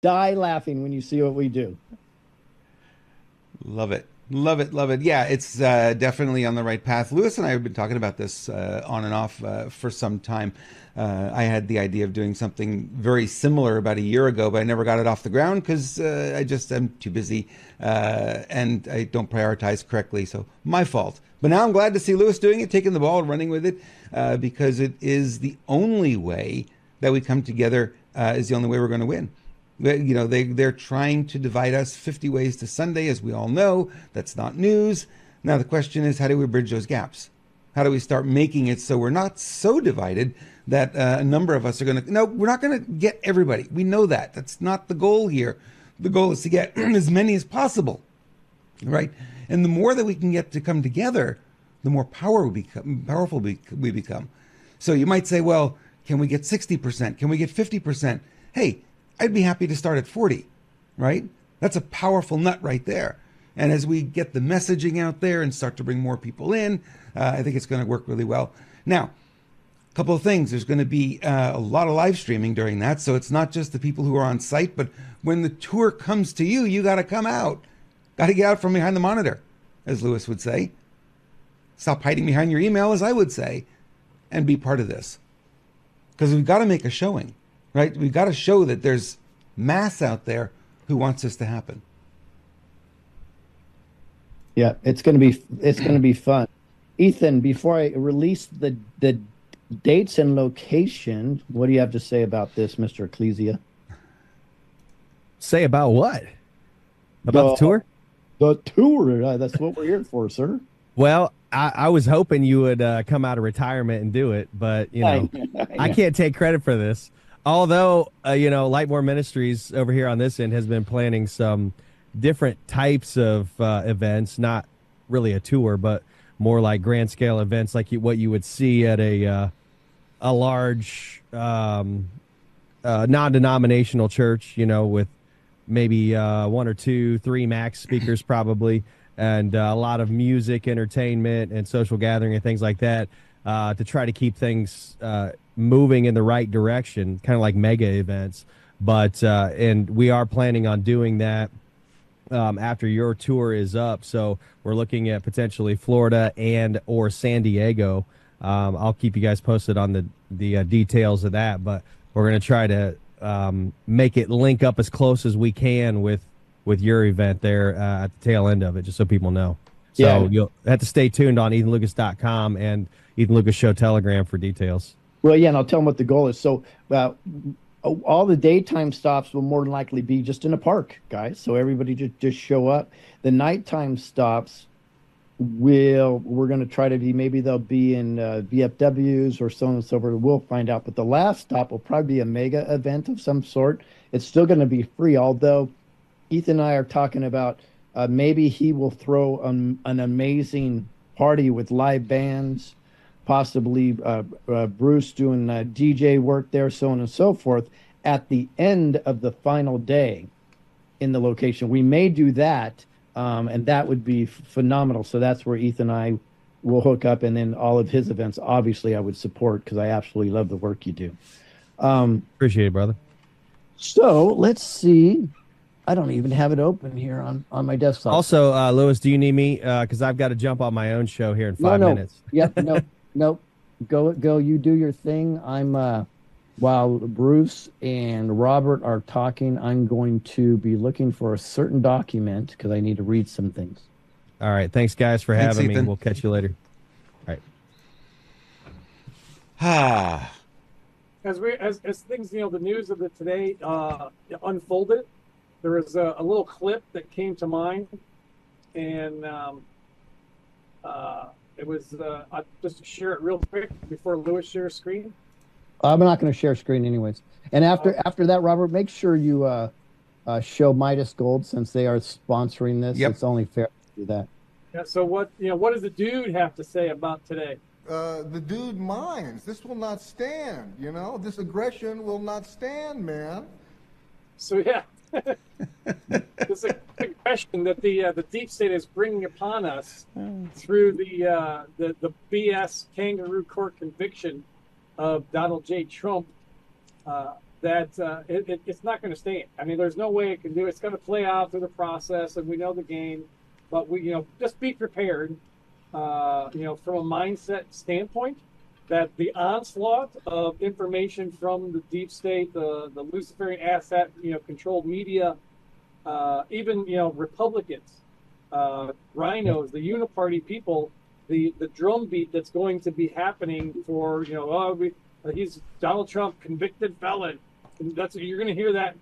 die laughing when you see what we do. Love it. Love it. Love it. Yeah, it's definitely on the right path. Lewis and I have been talking about this on and off for some time. I had the idea of doing something very similar about a year ago, but I never got it off the ground because I'm too busy and I don't prioritize correctly. So my fault. But now I'm glad to see Lewis doing it, taking the ball and running with it because it is the only way that we come together is the only way we're going to win. They're trying to divide us 50 ways to Sunday, as we all know. That's not news. Now the question is, how do we bridge those gaps? How do we start making it so we're not so divided that a number of us are going to... No, we're not going to get everybody. We know that. That's not the goal here. The goal is to get as many as possible, right? And the more that we can get to come together, the more powerful we become. So you might say, well, can we get 60%? Can we get 50%? Hey, I'd be happy to start at 40, right? That's a powerful nut right there. And as we get the messaging out there and start to bring more people in, I think it's going to work really well. Now, a couple of things. There's going to be a lot of live streaming during that. So it's not just the people who are on site, but when the tour comes to you, you got to come out. Got to get out from behind the monitor, as Lewis would say. Stop hiding behind your email, as I would say, and be part of this. Because we've got to make a showing. Right? We've got to show that there's mass out there who wants this to happen. Yeah, it's going to be fun. Ethan, before I release the dates and location, what do you have to say about this, Mr. Ecclesia? Say about what? About the tour? The tour. That's what we're here for, sir. Well, I was hoping you would come out of retirement and do it, but I can't take credit for this. Although, Lightmore Ministries over here on this end has been planning some different types of events, not really a tour, but more like grand scale events, like what you would see at a large non-denominational church, with maybe 1 or 2, 3 max speakers probably, and a lot of music, entertainment, and social gathering and things like that to try to keep things moving in the right direction, kind of like mega events. But and we are planning on doing that after your tour is up. So we're looking at potentially Florida and or San Diego. I'll keep you guys posted on the details of that, but we're going to try to make it link up as close as we can with your event there at the tail end of it, just so people know. So you'll have to stay tuned on EthanLucas.com and Ethan Lucas Show Telegram for details. Well, yeah, and I'll tell them what the goal is. So all the daytime stops will more than likely be just in a park, guys. So everybody just show up. The nighttime stops we're going to try to be, maybe they'll be in VFWs or so on and so forth. We'll find out. But the last stop will probably be a mega event of some sort. It's still going to be free, although Ethan and I are talking about maybe he will throw an amazing party with live bands, possibly Bruce doing DJ work there, so on and so forth, at the end of the final day in the location. We may do that, and that would be phenomenal. So that's where Ethan and I will hook up, and then all of his events, obviously, I would support because I absolutely love the work you do. Appreciate it, brother. So let's see. I don't even have it open here on my desktop. Also, Lewis, do you need me? Because I've got to jump on my own show here in 5 minutes. Yep, nope. Go. You do your thing. I'm while Bruce and Robert are talking, I'm going to be looking for a certain document because I need to read some things. All right. Thanks, guys, for having me. We'll catch you later. All right. As things, the news of it today unfolded, there was a little clip that came to mind, and it was I'll just share it real quick before Lewis shares screen. I'm not going to share screen anyways. And after that, Robert, make sure you show Midas Gold since they are sponsoring this. Yep. It's only fair to do that. Yeah. So what does the dude have to say about today? The dude minds. This will not stand. This aggression will not stand, man. So yeah. This aggression that the deep state is bringing upon us through the BS kangaroo court conviction of Donald J. Trump, it's not going to stand. I mean, there's no way it can do it. It's going to play out through the process, and we know the game. But we, just be prepared, from a mindset standpoint, that the onslaught of information from the deep state, the Luciferian asset, controlled media, even, Republicans, rhinos, the uniparty people, the drumbeat that's going to be happening for, he's Donald Trump, convicted felon. And you're going to hear that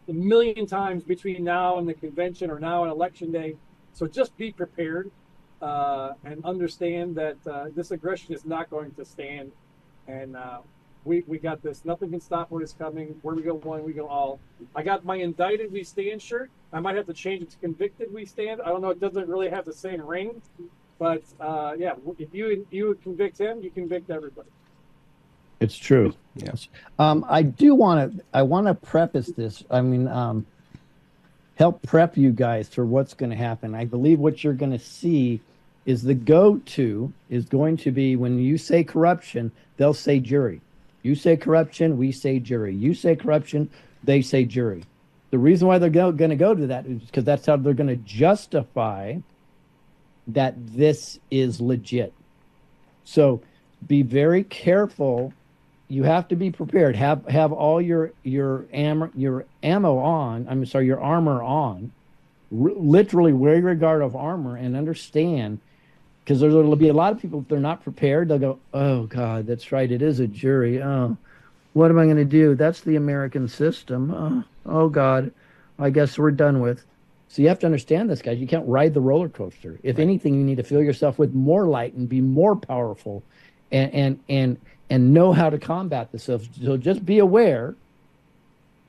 a million times between now and the convention, or now and election day. So just be prepared and understand that this aggression is not going to stand. And we got this. Nothing can stop what is coming. Where we go one, we go all. I got my indicted we stand shirt. I might have to change it to convicted we stand. I don't know. It doesn't really have the same ring. But if you convict him, you convict everybody. It's true. Yes. I want to preface this. I mean, help prep you guys for what's going to happen. I believe what you're going to see is the go-to is going to be when you say corruption, they'll say jury. You say corruption, we say jury. You say corruption, they say jury. The reason why they're going to go to that is because that's how they're going to justify that this is legit. So be very careful. You have to be prepared. Have all your ammo on. Your armor on. Literally wear your guard of armor and understand, because there'll be a lot of people, if they're not prepared, they'll go, "Oh God, that's right. It is a jury. Oh, what am I going to do? That's the American system. Oh God, I guess we're done with." So you have to understand this, guys. You can't ride the roller coaster. If anything, you need to fill yourself with more light and be more powerful, and know how to combat this. So just be aware.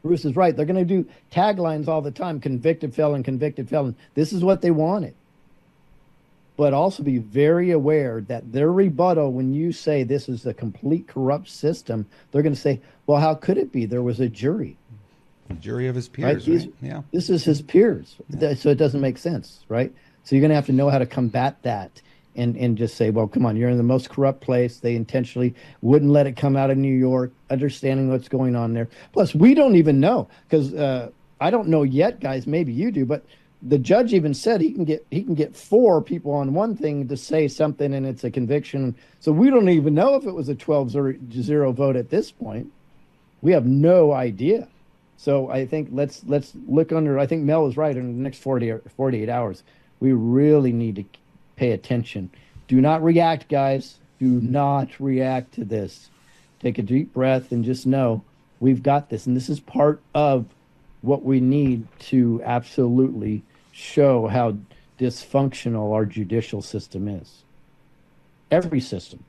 Bruce is right. They're going to do taglines all the time. Convicted felon, convicted felon. This is what they wanted. But also be very aware that their rebuttal, when you say this is a complete corrupt system, they're going to say, well, how could it be? There was a jury. A jury of his peers, right? Yeah. This is his peers. Yeah. So it doesn't make sense, right? So you're going to have to know how to combat that. And just say, well, come on, you're in the most corrupt place. They intentionally wouldn't let it come out of New York, understanding what's going on there. Plus, we don't even know, because I don't know yet, guys. Maybe you do, but the judge even said he can get 4 people on one thing to say something, and it's a conviction. So we don't even know if it was a 12-0 vote at this point. We have no idea. So I think let's look under. I think Mel is right. In the next 48 hours, we really need to pay attention. Do not react, guys. Do not react to this. Take a deep breath and just know we've got this. And this is part of what we need to absolutely show how dysfunctional our judicial system is. Every system.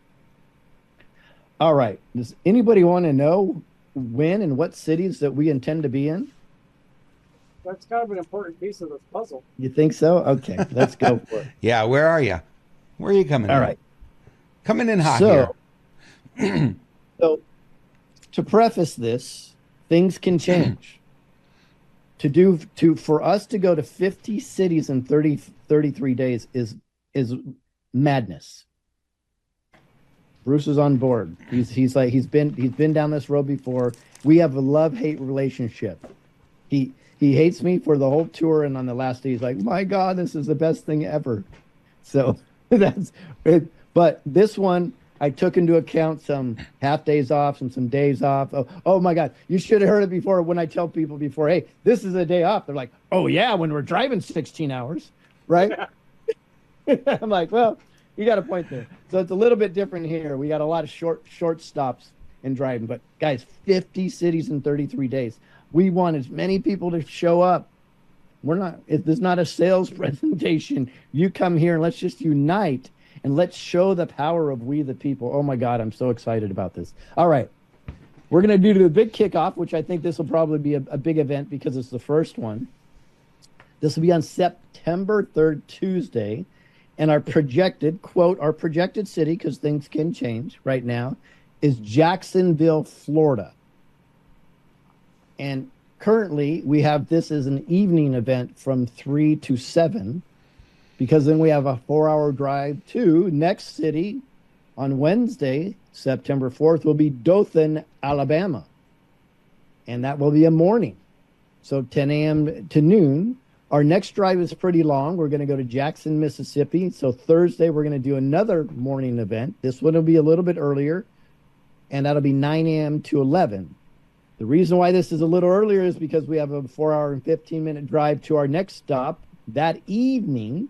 All right. Does anybody want to know when and what cities that we intend to be in? That's kind of an important piece of this puzzle. You think so? Okay, let's go for it. Yeah, where are you? Where are you coming in? All right. Coming in hot here. So, to preface this, things can change. For us to go to 50 cities in 33 days is madness. Bruce is on board. He's been down this road before. We have a love-hate relationship. He hates me for the whole tour, and on the last day, he's like, "My God, this is the best thing ever." So that's it. But this one, I took into account some half days off and some days off. Oh my God, you should have heard it before when I tell people before, "Hey, this is a day off." They're like, "Oh yeah, when we're driving 16 hours, right?" I'm like, well, you got a point there. So it's a little bit different here. We got a lot of short stops in driving, but guys, 50 cities in 33 days. We want as many people to show up. There's not a sales presentation. You come here and let's just unite and let's show the power of we the people. Oh my God, I'm so excited about this. All right. We're going to do the big kickoff, which I think this will probably be a big event because it's the first one. This will be on September 3rd, Tuesday. And our projected city, because things can change right now, is Jacksonville, Florida. And currently we have this as an evening event from 3 to 7, because then we have a 4-hour drive to next city on Wednesday, September 4th, will be Dothan, Alabama. And that will be a morning. So 10 a.m. to noon. Our next drive is pretty long. We're going to go to Jackson, Mississippi. So Thursday, we're going to do another morning event. This one will be a little bit earlier, and that'll be 9 a.m. to 11. The reason why this is a little earlier is because we have a 4-hour and 15-minute drive to our next stop that evening,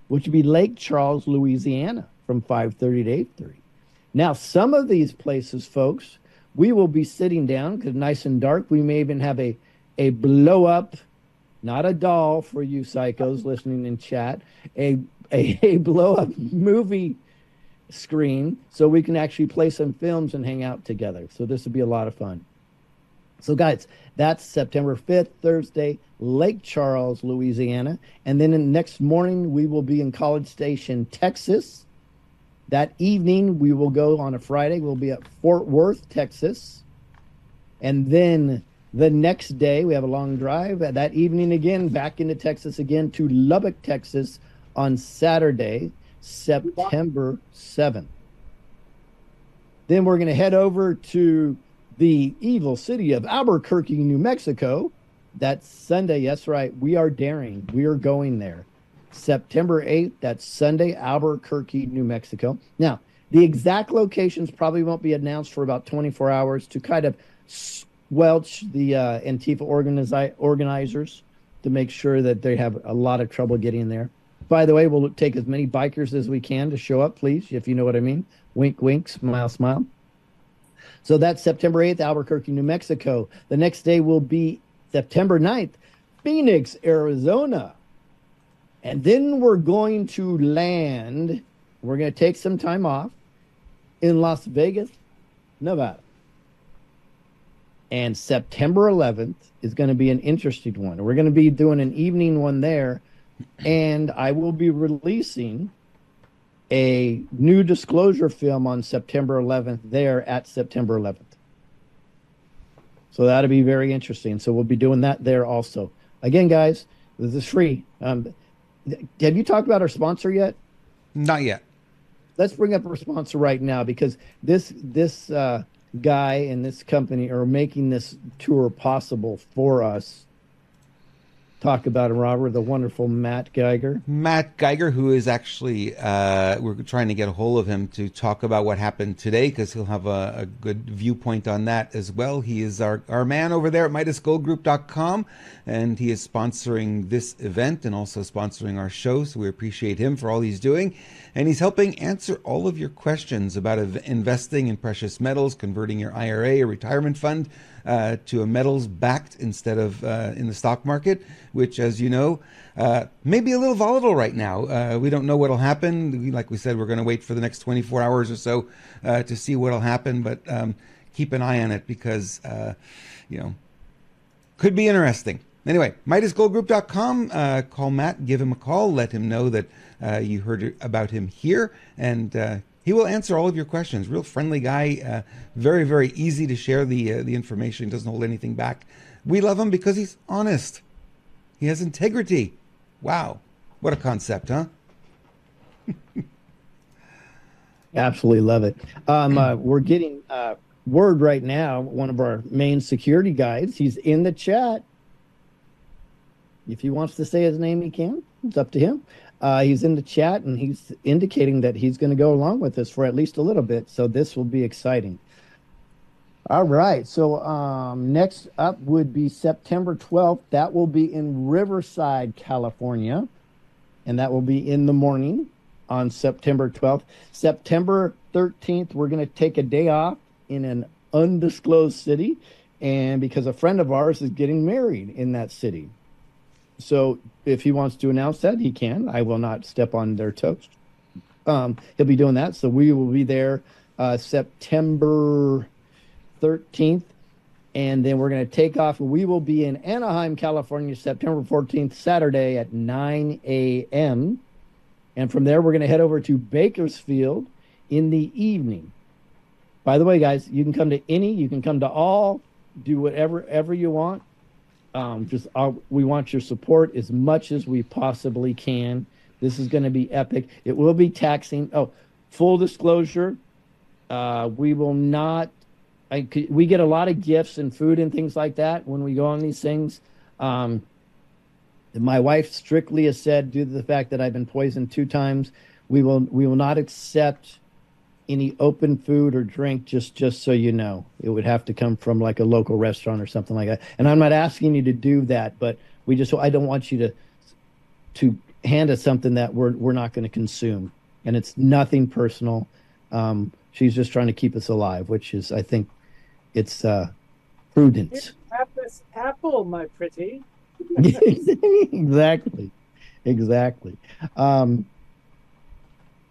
which would be Lake Charles, Louisiana, from 5:30 to 8:30. Now, some of these places, folks, we will be sitting down because nice and dark. We may even have a blow-up, not a doll for you psychos listening in chat, a blow-up movie screen so we can actually play some films and hang out together. So this will be a lot of fun. So guys, that's September 5th, Thursday, Lake Charles, Louisiana. And then the next morning, we will be in College Station, Texas. That evening, we will go on a Friday. We'll be at Fort Worth, Texas. And then the next day, we have a long drive. That evening again, back into Texas again to Lubbock, Texas on Saturday, September 7th. Then we're going to head over to the evil city of Albuquerque, New Mexico. That's Sunday. Yes, right. We are daring. We are going there. September 8th. That's Sunday, Albuquerque, New Mexico. Now, the exact locations probably won't be announced for about 24 hours to kind of squelch the Antifa organizers to make sure that they have a lot of trouble getting there. By the way, we'll take as many bikers as we can to show up, please, if you know what I mean. Wink, wink, smile, smile. So that's September 8th, Albuquerque, New Mexico. The next day will be September 9th, Phoenix, Arizona. And then we're going to land, we're going to take some time off in Las Vegas, Nevada. And September 11th is going to be an interesting one. We're going to be doing an evening one there, and I will be releasing a new disclosure film on September 11th there at September 11th. So that'll be very interesting. So we'll be doing that there also. Again, guys, this is free. Have you talked about our sponsor yet? Not yet. Let's bring up our sponsor right now, because this guy and this company are making this tour possible for us. Talk about him, Robert, the wonderful Matt Geiger. Matt Geiger, who is actually, we're trying to get a hold of him to talk about what happened today, because he'll have a good viewpoint on that as well. He is our man over there at MidasGoldGroup.com, and he is sponsoring this event and also sponsoring our show, so we appreciate him for all he's doing. And he's helping answer all of your questions about investing in precious metals, converting your IRA or retirement fund to a metals backed instead of in the stock market, which, as you know, may be a little volatile right now. We don't know what'll happen. Like we said, we're going to wait for the next 24 hours or so to see what'll happen, but keep an eye on it because, could be interesting. Anyway, MidasGoldGroup.com, call Matt, give him a call, let him know that you heard about him here, and he will answer all of your questions. Real friendly guy, very, very easy to share the information, doesn't hold anything back. We love him because he's honest. He has integrity. Wow, what a concept, huh? Absolutely love it. We're getting word right now, one of our main security guys, he's in the chat. If he wants to say his name, he can. It's up to him. He's in the chat, and he's indicating that he's going to go along with us for at least a little bit. So this will be exciting. All right. So next up would be September 12th. That will be in Riverside, California. And that will be in the morning on September 12th. September 13th, we're going to take a day off in an undisclosed city. And because a friend of ours is getting married in that city. So if he wants to announce that, he can. I will not step on their toes. He'll be doing that. So we will be there September 13th. And then we're going to take off. We will be in Anaheim, California, September 14th, Saturday at 9 a.m. And from there, we're going to head over to Bakersfield in the evening. By the way, guys, you can come to any, you can come to all, do whatever you want. We want your support as much as we possibly can. This is going to be epic. It will be taxing. Oh, full disclosure, we will not. We get a lot of gifts and food and things like that when we go on these things. My wife strictly has said, due to the fact that I've been poisoned 2 times, we will not accept any open food or drink. Just so you know, it would have to come from like a local restaurant or something like that. And I'm not asking you to do that, but I don't want you to hand us something that we're not going to consume. And it's nothing personal. She's just trying to keep us alive, which is, I think, it's prudence. Have this apple, my pretty. Exactly.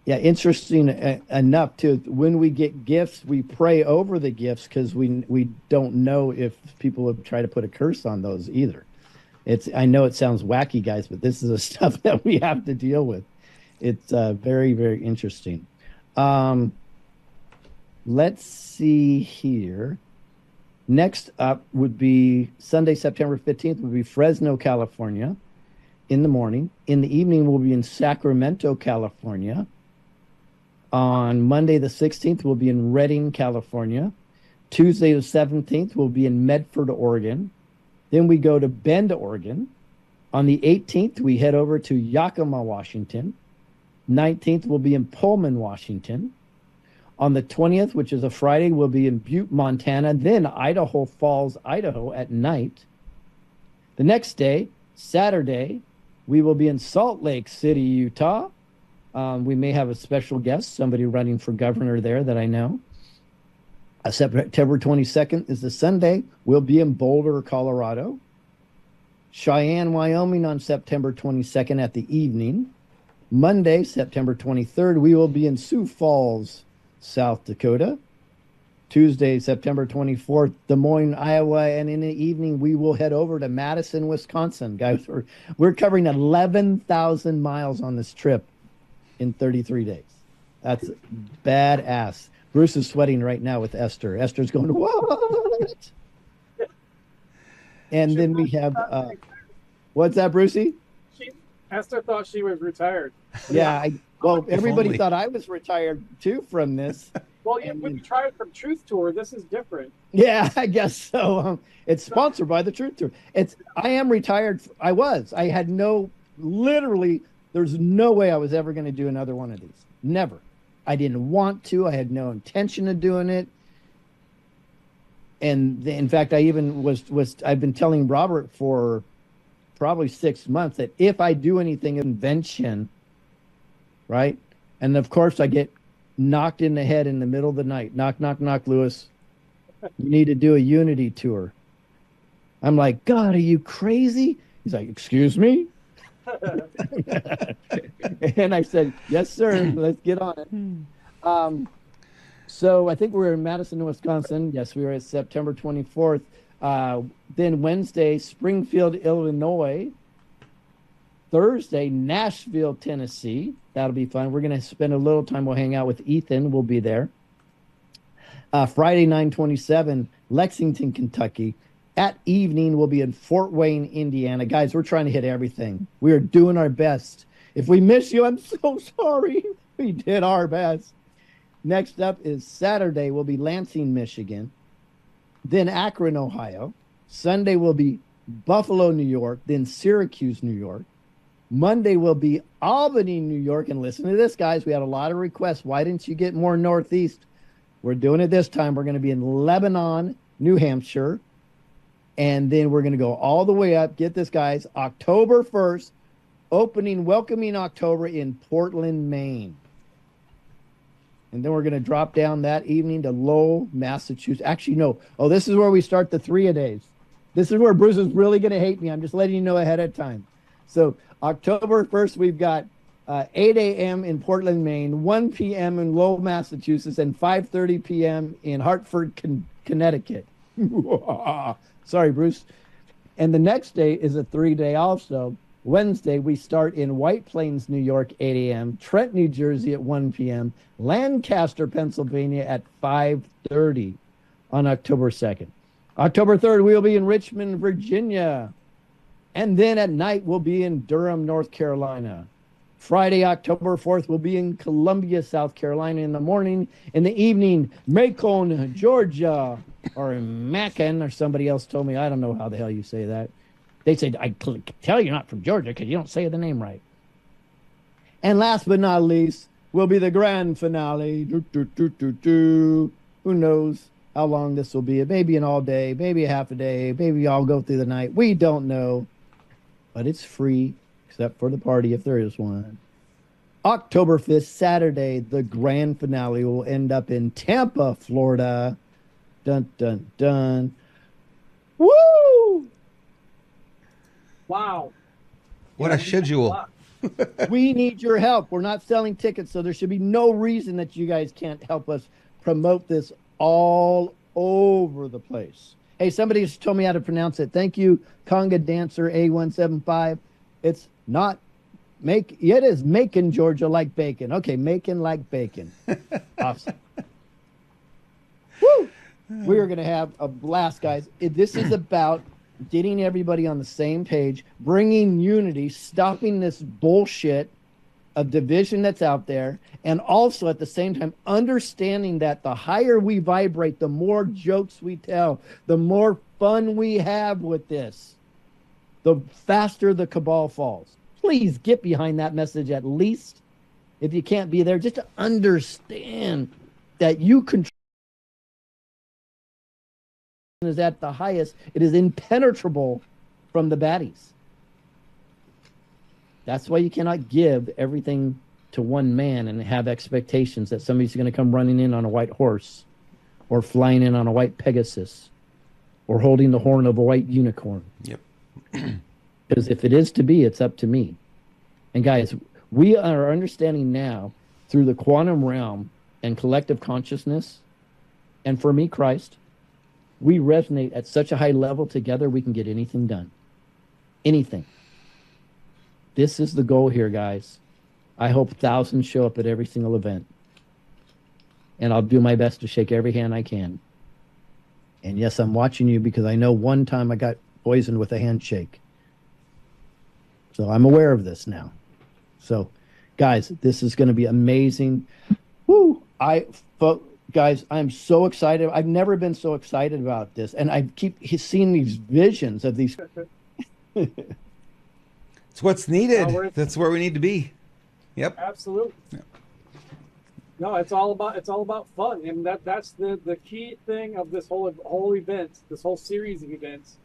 Yeah, interesting enough too. When we get gifts, we pray over the gifts because we don't know if people have tried to put a curse on those either. I know it sounds wacky, guys, but this is the stuff that we have to deal with. It's very, very interesting. Let's see here. Next up would be Sunday, September 15th, would be Fresno, California in the morning. In the evening, we'll be in Sacramento, California. On Monday, the 16th, we'll be in Redding, California. Tuesday, the 17th, we'll be in Medford, Oregon. Then we go to Bend, Oregon. On the 18th, we head over to Yakima, Washington. 19th, we'll be in Pullman, Washington. On the 20th, which is a Friday, we'll be in Butte, Montana, then Idaho Falls, Idaho at night. The next day, Saturday, we will be in Salt Lake City, Utah. We may have a special guest, somebody running for governor there that I know. September 22nd is the Sunday. We'll be in Boulder, Colorado. Cheyenne, Wyoming on September 22nd at the evening. Monday, September 23rd, we will be in Sioux Falls, South Dakota. Tuesday, September 24th, Des Moines, Iowa, and in the evening we will head over to Madison, Wisconsin. Guys, we're covering 11,000 miles on this trip in 33 days. That's badass. Bruce is sweating right now with Esther. Esther's going, what? And then we have, what's that, Brucey? Esther thought she was retired. Yeah, everybody only. thought I was retired too from this. Well, yeah, when you try it from Truth Tour, this is different. Yeah, I guess so. It's sponsored by the Truth Tour. I am retired. I had literally, there's no way I was ever going to do another one of these. Never. I didn't want to. I had no intention of doing it. And in fact, I even I've been telling Robert for probably 6 months that if I do anything invention, right? And of course I get knocked in the head in the middle of the night. Knock, knock, knock, Lewis. You need to do a Unity tour. I'm like, God, are you crazy? He's like, excuse me? And I said, yes, sir. Let's get on it. So I think we're in Madison, Wisconsin. Yes, we were at September 24th. Then Wednesday, Springfield, Illinois. Thursday, Nashville, Tennessee. That'll be fun. We're going to spend a little time. We'll hang out with Ethan. We'll be there. Friday, 9/27, Lexington, Kentucky. At evening, we'll be in Fort Wayne, Indiana. Guys, we're trying to hit everything. We are doing our best. If we miss you, I'm so sorry. We did our best. Next up is Saturday. We'll be Lansing, Michigan. Then Akron, Ohio. Sunday will be Buffalo, New York. Then Syracuse, New York. Monday will be Albany, New York. And listen to this, guys. We had a lot of requests. Why didn't you get more Northeast? We're doing it this time. We're going to be in Lebanon, New Hampshire. And then we're going to go all the way up. Get this, guys. October 1st, welcoming October in Portland, Maine. And then we're going to drop down that evening to Lowell, Massachusetts. Actually, no. Oh, this is where we start the 3-a-days. This is where Bruce is really going to hate me. I'm just letting you know ahead of time. So October 1st, we've got 8 a.m. in Portland, Maine, 1 p.m. in Lowell, Massachusetts, and 5:30 p.m. in Hartford, Connecticut. Sorry, Bruce. And the next day is a 3-day also. Wednesday, we start in White Plains, New York, 8 a.m., Trent, New Jersey at 1 p.m., Lancaster, Pennsylvania at 5:30 on October 2nd. October 3rd, we'll be in Richmond, Virginia. And then at night, we'll be in Durham, North Carolina. Friday, October 4th, we'll be in Columbia, South Carolina in the morning. In the evening, Macon, Georgia, or Macon, or somebody else told me. I don't know how the hell you say that. They said, I can tell you're not from Georgia because you don't say the name right. And last but not least, will be the grand finale. Who knows how long this will be? It may be an all day, maybe a half a day, maybe I'll go through the night. We don't know. But it's free, except for the party if there is one. October 5th, Saturday, the grand finale will end up in Tampa, Florida. Dun, dun, dun. Woo! Wow. What a schedule. We need your help. We're not selling tickets, so there should be no reason that you guys can't help us promote this all over the place. Hey, somebody just told me how to pronounce it. Thank you, Conga Dancer A175. It's not it is Macon, Georgia, like bacon. Okay, Macon like bacon. Awesome. Woo! We are going to have a blast, guys. This is about getting everybody on the same page, bringing unity, stopping this bullshit of division that's out there, and also at the same time understanding that the higher we vibrate, the more jokes we tell, the more fun we have with this, the faster the cabal falls. Please get behind that message, at least if you can't be there, just to understand that you control is at the highest. It is impenetrable from the baddies. That's why you cannot give everything to one man and have expectations that somebody's going to come running in on a white horse or flying in on a white Pegasus or holding the horn of a white unicorn. Yep. Because if it is to be, it's up to me. And guys, we are understanding now through the quantum realm and collective consciousness, and for me, Christ, we resonate at such a high level together, we can get anything done. Anything. This is the goal here, guys. I hope thousands show up at every single event. And I'll do my best to shake every hand I can. And yes, I'm watching you because I know one time I got poisoned with a handshake. So I'm aware of this now. So, guys, this is going to be amazing. Woo! Guys, I'm so excited. I've never been so excited about this. And I keep seeing these visions of these. It's what's needed. That's where we need to be. Yep. Absolutely. Yeah. No, it's all about fun, and that's the key thing of this whole event, this whole series of events,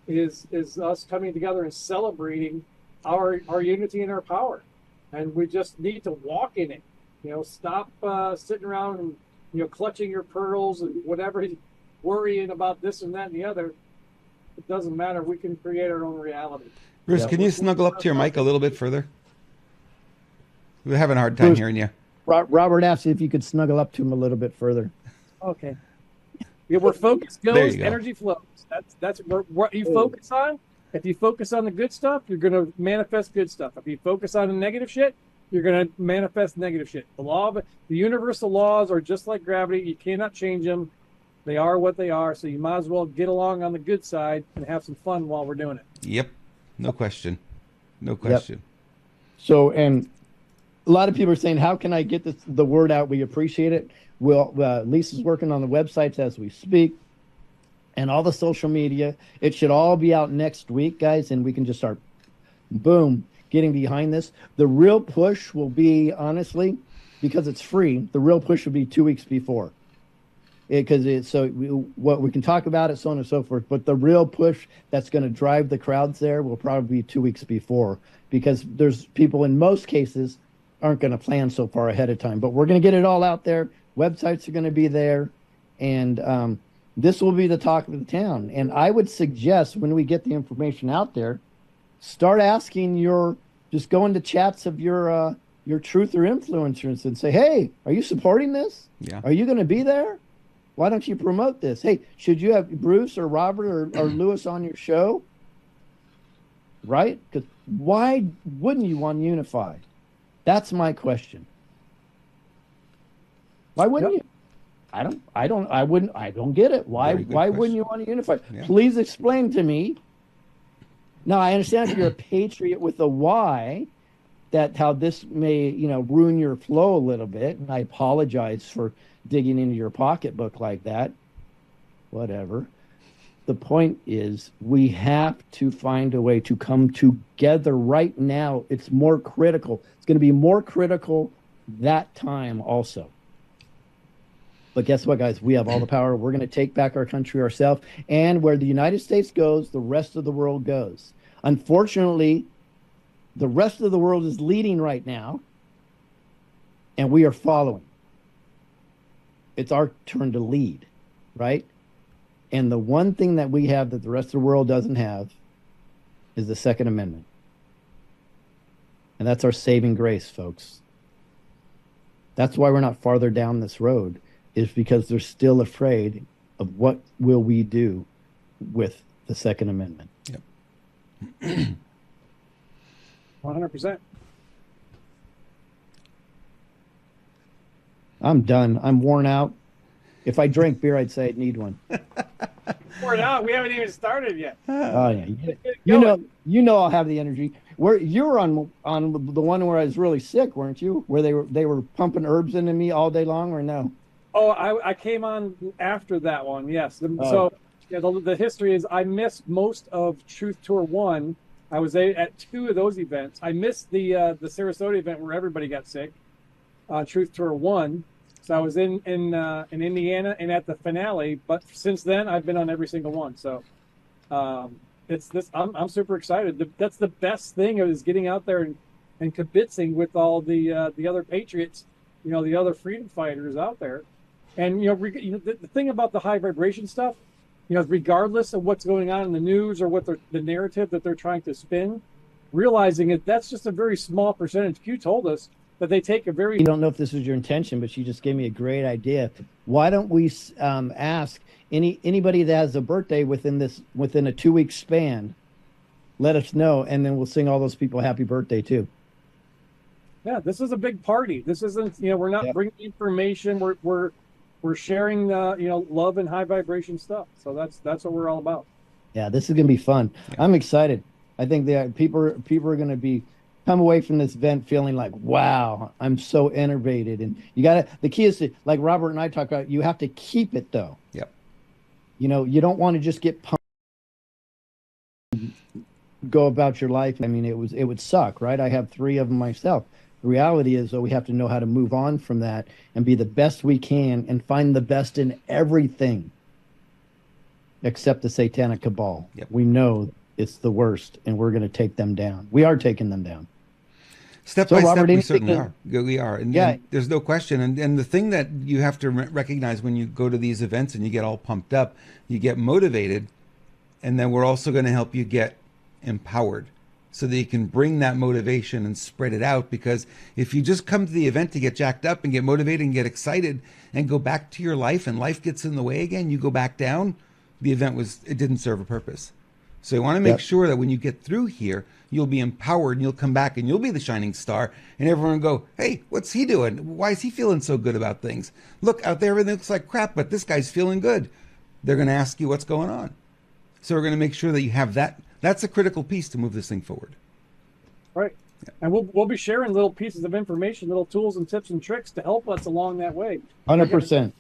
is us coming together and celebrating our unity and our power, and we just need to walk in it. Stop sitting around and clutching your pearls and whatever, worrying about this and that and the other. It doesn't matter. We can create our own reality. Bruce, can you snuggle up to your mic a little bit further? We're having a hard time hearing you. Robert asked if you could snuggle up to him a little bit further. Okay. Yeah, where focus goes, energy flows. That's what you focus on. If you focus on the good stuff, you're going to manifest good stuff. If you focus on the negative shit, you're going to manifest negative shit. The universal laws are just like gravity. You cannot change them. They are what they are. So you might as well get along on the good side and have some fun while we're doing it. Yep. No question. No question. Yep. So, and a lot of people are saying, how can I get the word out? We appreciate it. Lisa's working on the websites as we speak and all the social media. It should all be out next week, guys, and we can just start, boom, getting behind this. The real push will be, honestly, because it's free, the real push will be 2 weeks before. What we can talk about it, so on and so forth, but the real push that's going to drive the crowds there will probably be 2 weeks before, because there's people in most cases aren't going to plan so far ahead of time. But we're going to get it all out there. Websites are going to be there, and this will be the talk of the town. And I would suggest when we get the information out there, start asking just go into chats of your truth or influencers and say, hey, are you supporting this? Yeah. Are you going to be there? Why don't you promote this? Hey, should you have Bruce or Robert or Lewis on your show? Right? Because why wouldn't you want to unify? That's my question. Why wouldn't you? I don't get it. Why Very good wouldn't question. you want to unify? Yeah. Please explain to me. Now I understand if you're a patriot with a Y, that how this may, ruin your flow a little bit. And I apologize for digging into your pocketbook like that. Whatever. The point is, we have to find a way to come together right now. It's more critical. It's going to be more critical that time also. But guess what, guys? We have all the power. We're going to take back our country ourselves. And where the United States goes, the rest of the world goes. Unfortunately, the rest of the world is leading right now, and we are following. It's our turn to lead, right? And the one thing that we have that the rest of the world doesn't have is the Second Amendment. And that's our saving grace, folks. That's why we're not farther down this road, is because they're still afraid of what will we do with the Second Amendment. Yep. 100%. I'm done. I'm worn out. If I drank beer, I'd say I'd need one. Worn out. We haven't even started yet. Oh yeah, you know I'll have the energy. You were on the one where I was really sick, weren't you? Where they were pumping herbs into me all day long, or no? Oh, I came on after that one. Yes. So yeah, the history is I missed most of Truth Tour 1. I was at 2 of those events. I missed the Sarasota event where everybody got sick. Truth Tour 1. So I was in Indiana and at the finale. But since then, I've been on every single one. So it's this. I'm super excited. That's the best thing is getting out there and kibitzing with all the other patriots, the other freedom fighters out there. And the thing about the high vibration stuff, regardless of what's going on in the news or what the narrative that they're trying to spin, realizing that's just a very small percentage. Q told us that they take a very. You don't know if this was your intention, but you just gave me a great idea. Why don't we ask anybody that has a birthday within a 2-week span? Let us know, and then we'll sing all those people happy birthday too. Yeah, this is a big party. This isn't, we're not bringing information. We're sharing, love and high vibration stuff. So that's what we're all about. Yeah, this is gonna be fun. Yeah. I'm excited. I think that people are gonna come away from this event feeling like, wow, I'm so innovated. And the key is to, like Robert and I talk about, you have to keep it though. Yep. You don't want to just get pumped, go about your life. I mean, it would suck, right? I have 3 of them myself. The reality is, though, we have to know how to move on from that and be the best we can and find the best in everything except the satanic cabal. Yep. We know it's the worst, and we're going to take them down. We are taking them down. Step by step, we certainly are. We are. And there's no question. And the thing that you have to recognize when you go to these events and you get all pumped up, you get motivated, and then we're also going to help you get empowered, so that you can bring that motivation and spread it out. Because if you just come to the event to get jacked up and get motivated and get excited and go back to your life and life gets in the way again, you go back down, the event didn't serve a purpose. So you want to make sure that when you get through here, you'll be empowered and you'll come back and you'll be the shining star, and everyone will go, hey, what's he doing? Why is he feeling so good about things? Look, out there everything looks like crap, but this guy's feeling good. They're going to ask you what's going on. So we're going to make sure that you have that. That's a critical piece to move this thing forward. Right. Yeah. And we'll be sharing little pieces of information, little tools and tips and tricks to help us along that way. 100%.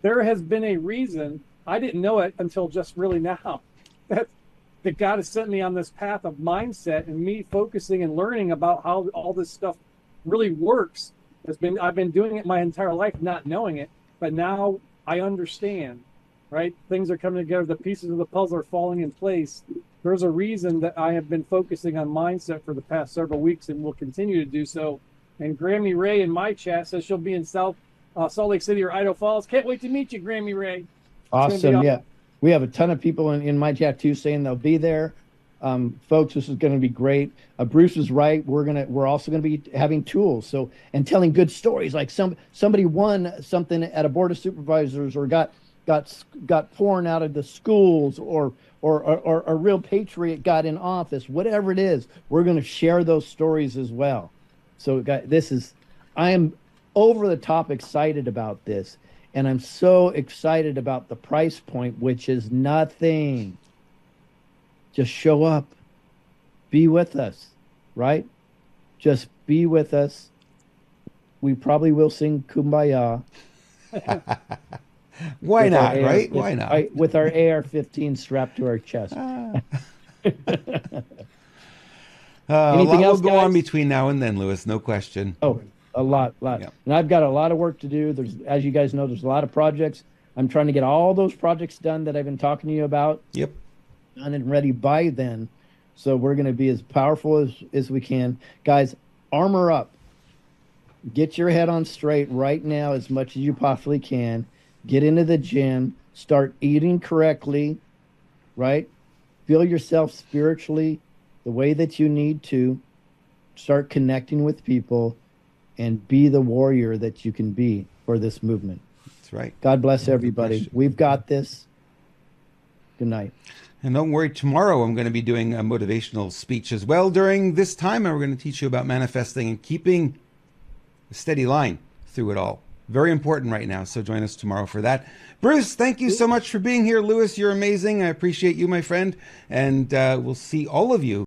There has been a reason, I didn't know it until just really now, that God has sent me on this path of mindset and me focusing and learning about how all this stuff really works. I've been doing it my entire life, not knowing it, but now I understand, right? Things are coming together. The pieces of the puzzle are falling in place. There's a reason that I have been focusing on mindset for the past several weeks and will continue to do so. And Grammy Ray in my chat says she'll be in Salt Lake City or Idaho Falls. Can't wait to meet you, Grammy Ray. Awesome. Yeah. We have a ton of people in my chat too saying they'll be there. Folks, this is going to be great. Bruce is right. We're also going to be having tools. And telling good stories. Like somebody won something at a board of supervisors or got poured out of the schools or a real patriot got in office, whatever it is, we're going to share those stories as well. So guys, I am over the top excited about this. And I'm so excited about the price point, which is nothing. Just show up, be with us, right? Just be with us. We probably will sing Kumbaya. Why with our not, right? Why not? With our AR-15 strapped to our chest. A Anything lot else, will go on guys? between now and then, Lewis. No question. Oh, a lot. Yeah. And I've got a lot of work to do. As you guys know, there's a lot of projects. I'm trying to get all those projects done that I've been talking to you about, Yep. done and ready by then. So we're going to be as powerful as we can. Guys, armor up. Get your head on straight right now as much as you possibly can. Get into the gym. Start eating correctly, right? Feel yourself spiritually the way that you need to. Start connecting with people and be the warrior that you can be for this movement. That's right. God bless everybody. question. We've got this. Good night. And don't worry, tomorrow I'm going to be doing a motivational speech as well during this time. And we're going to teach you about manifesting and keeping a steady line through it all. Very important right now. So join us tomorrow for that. Bruce, thank you so much for being here. Lewis, you're amazing. I appreciate you, my friend. And we'll see all of you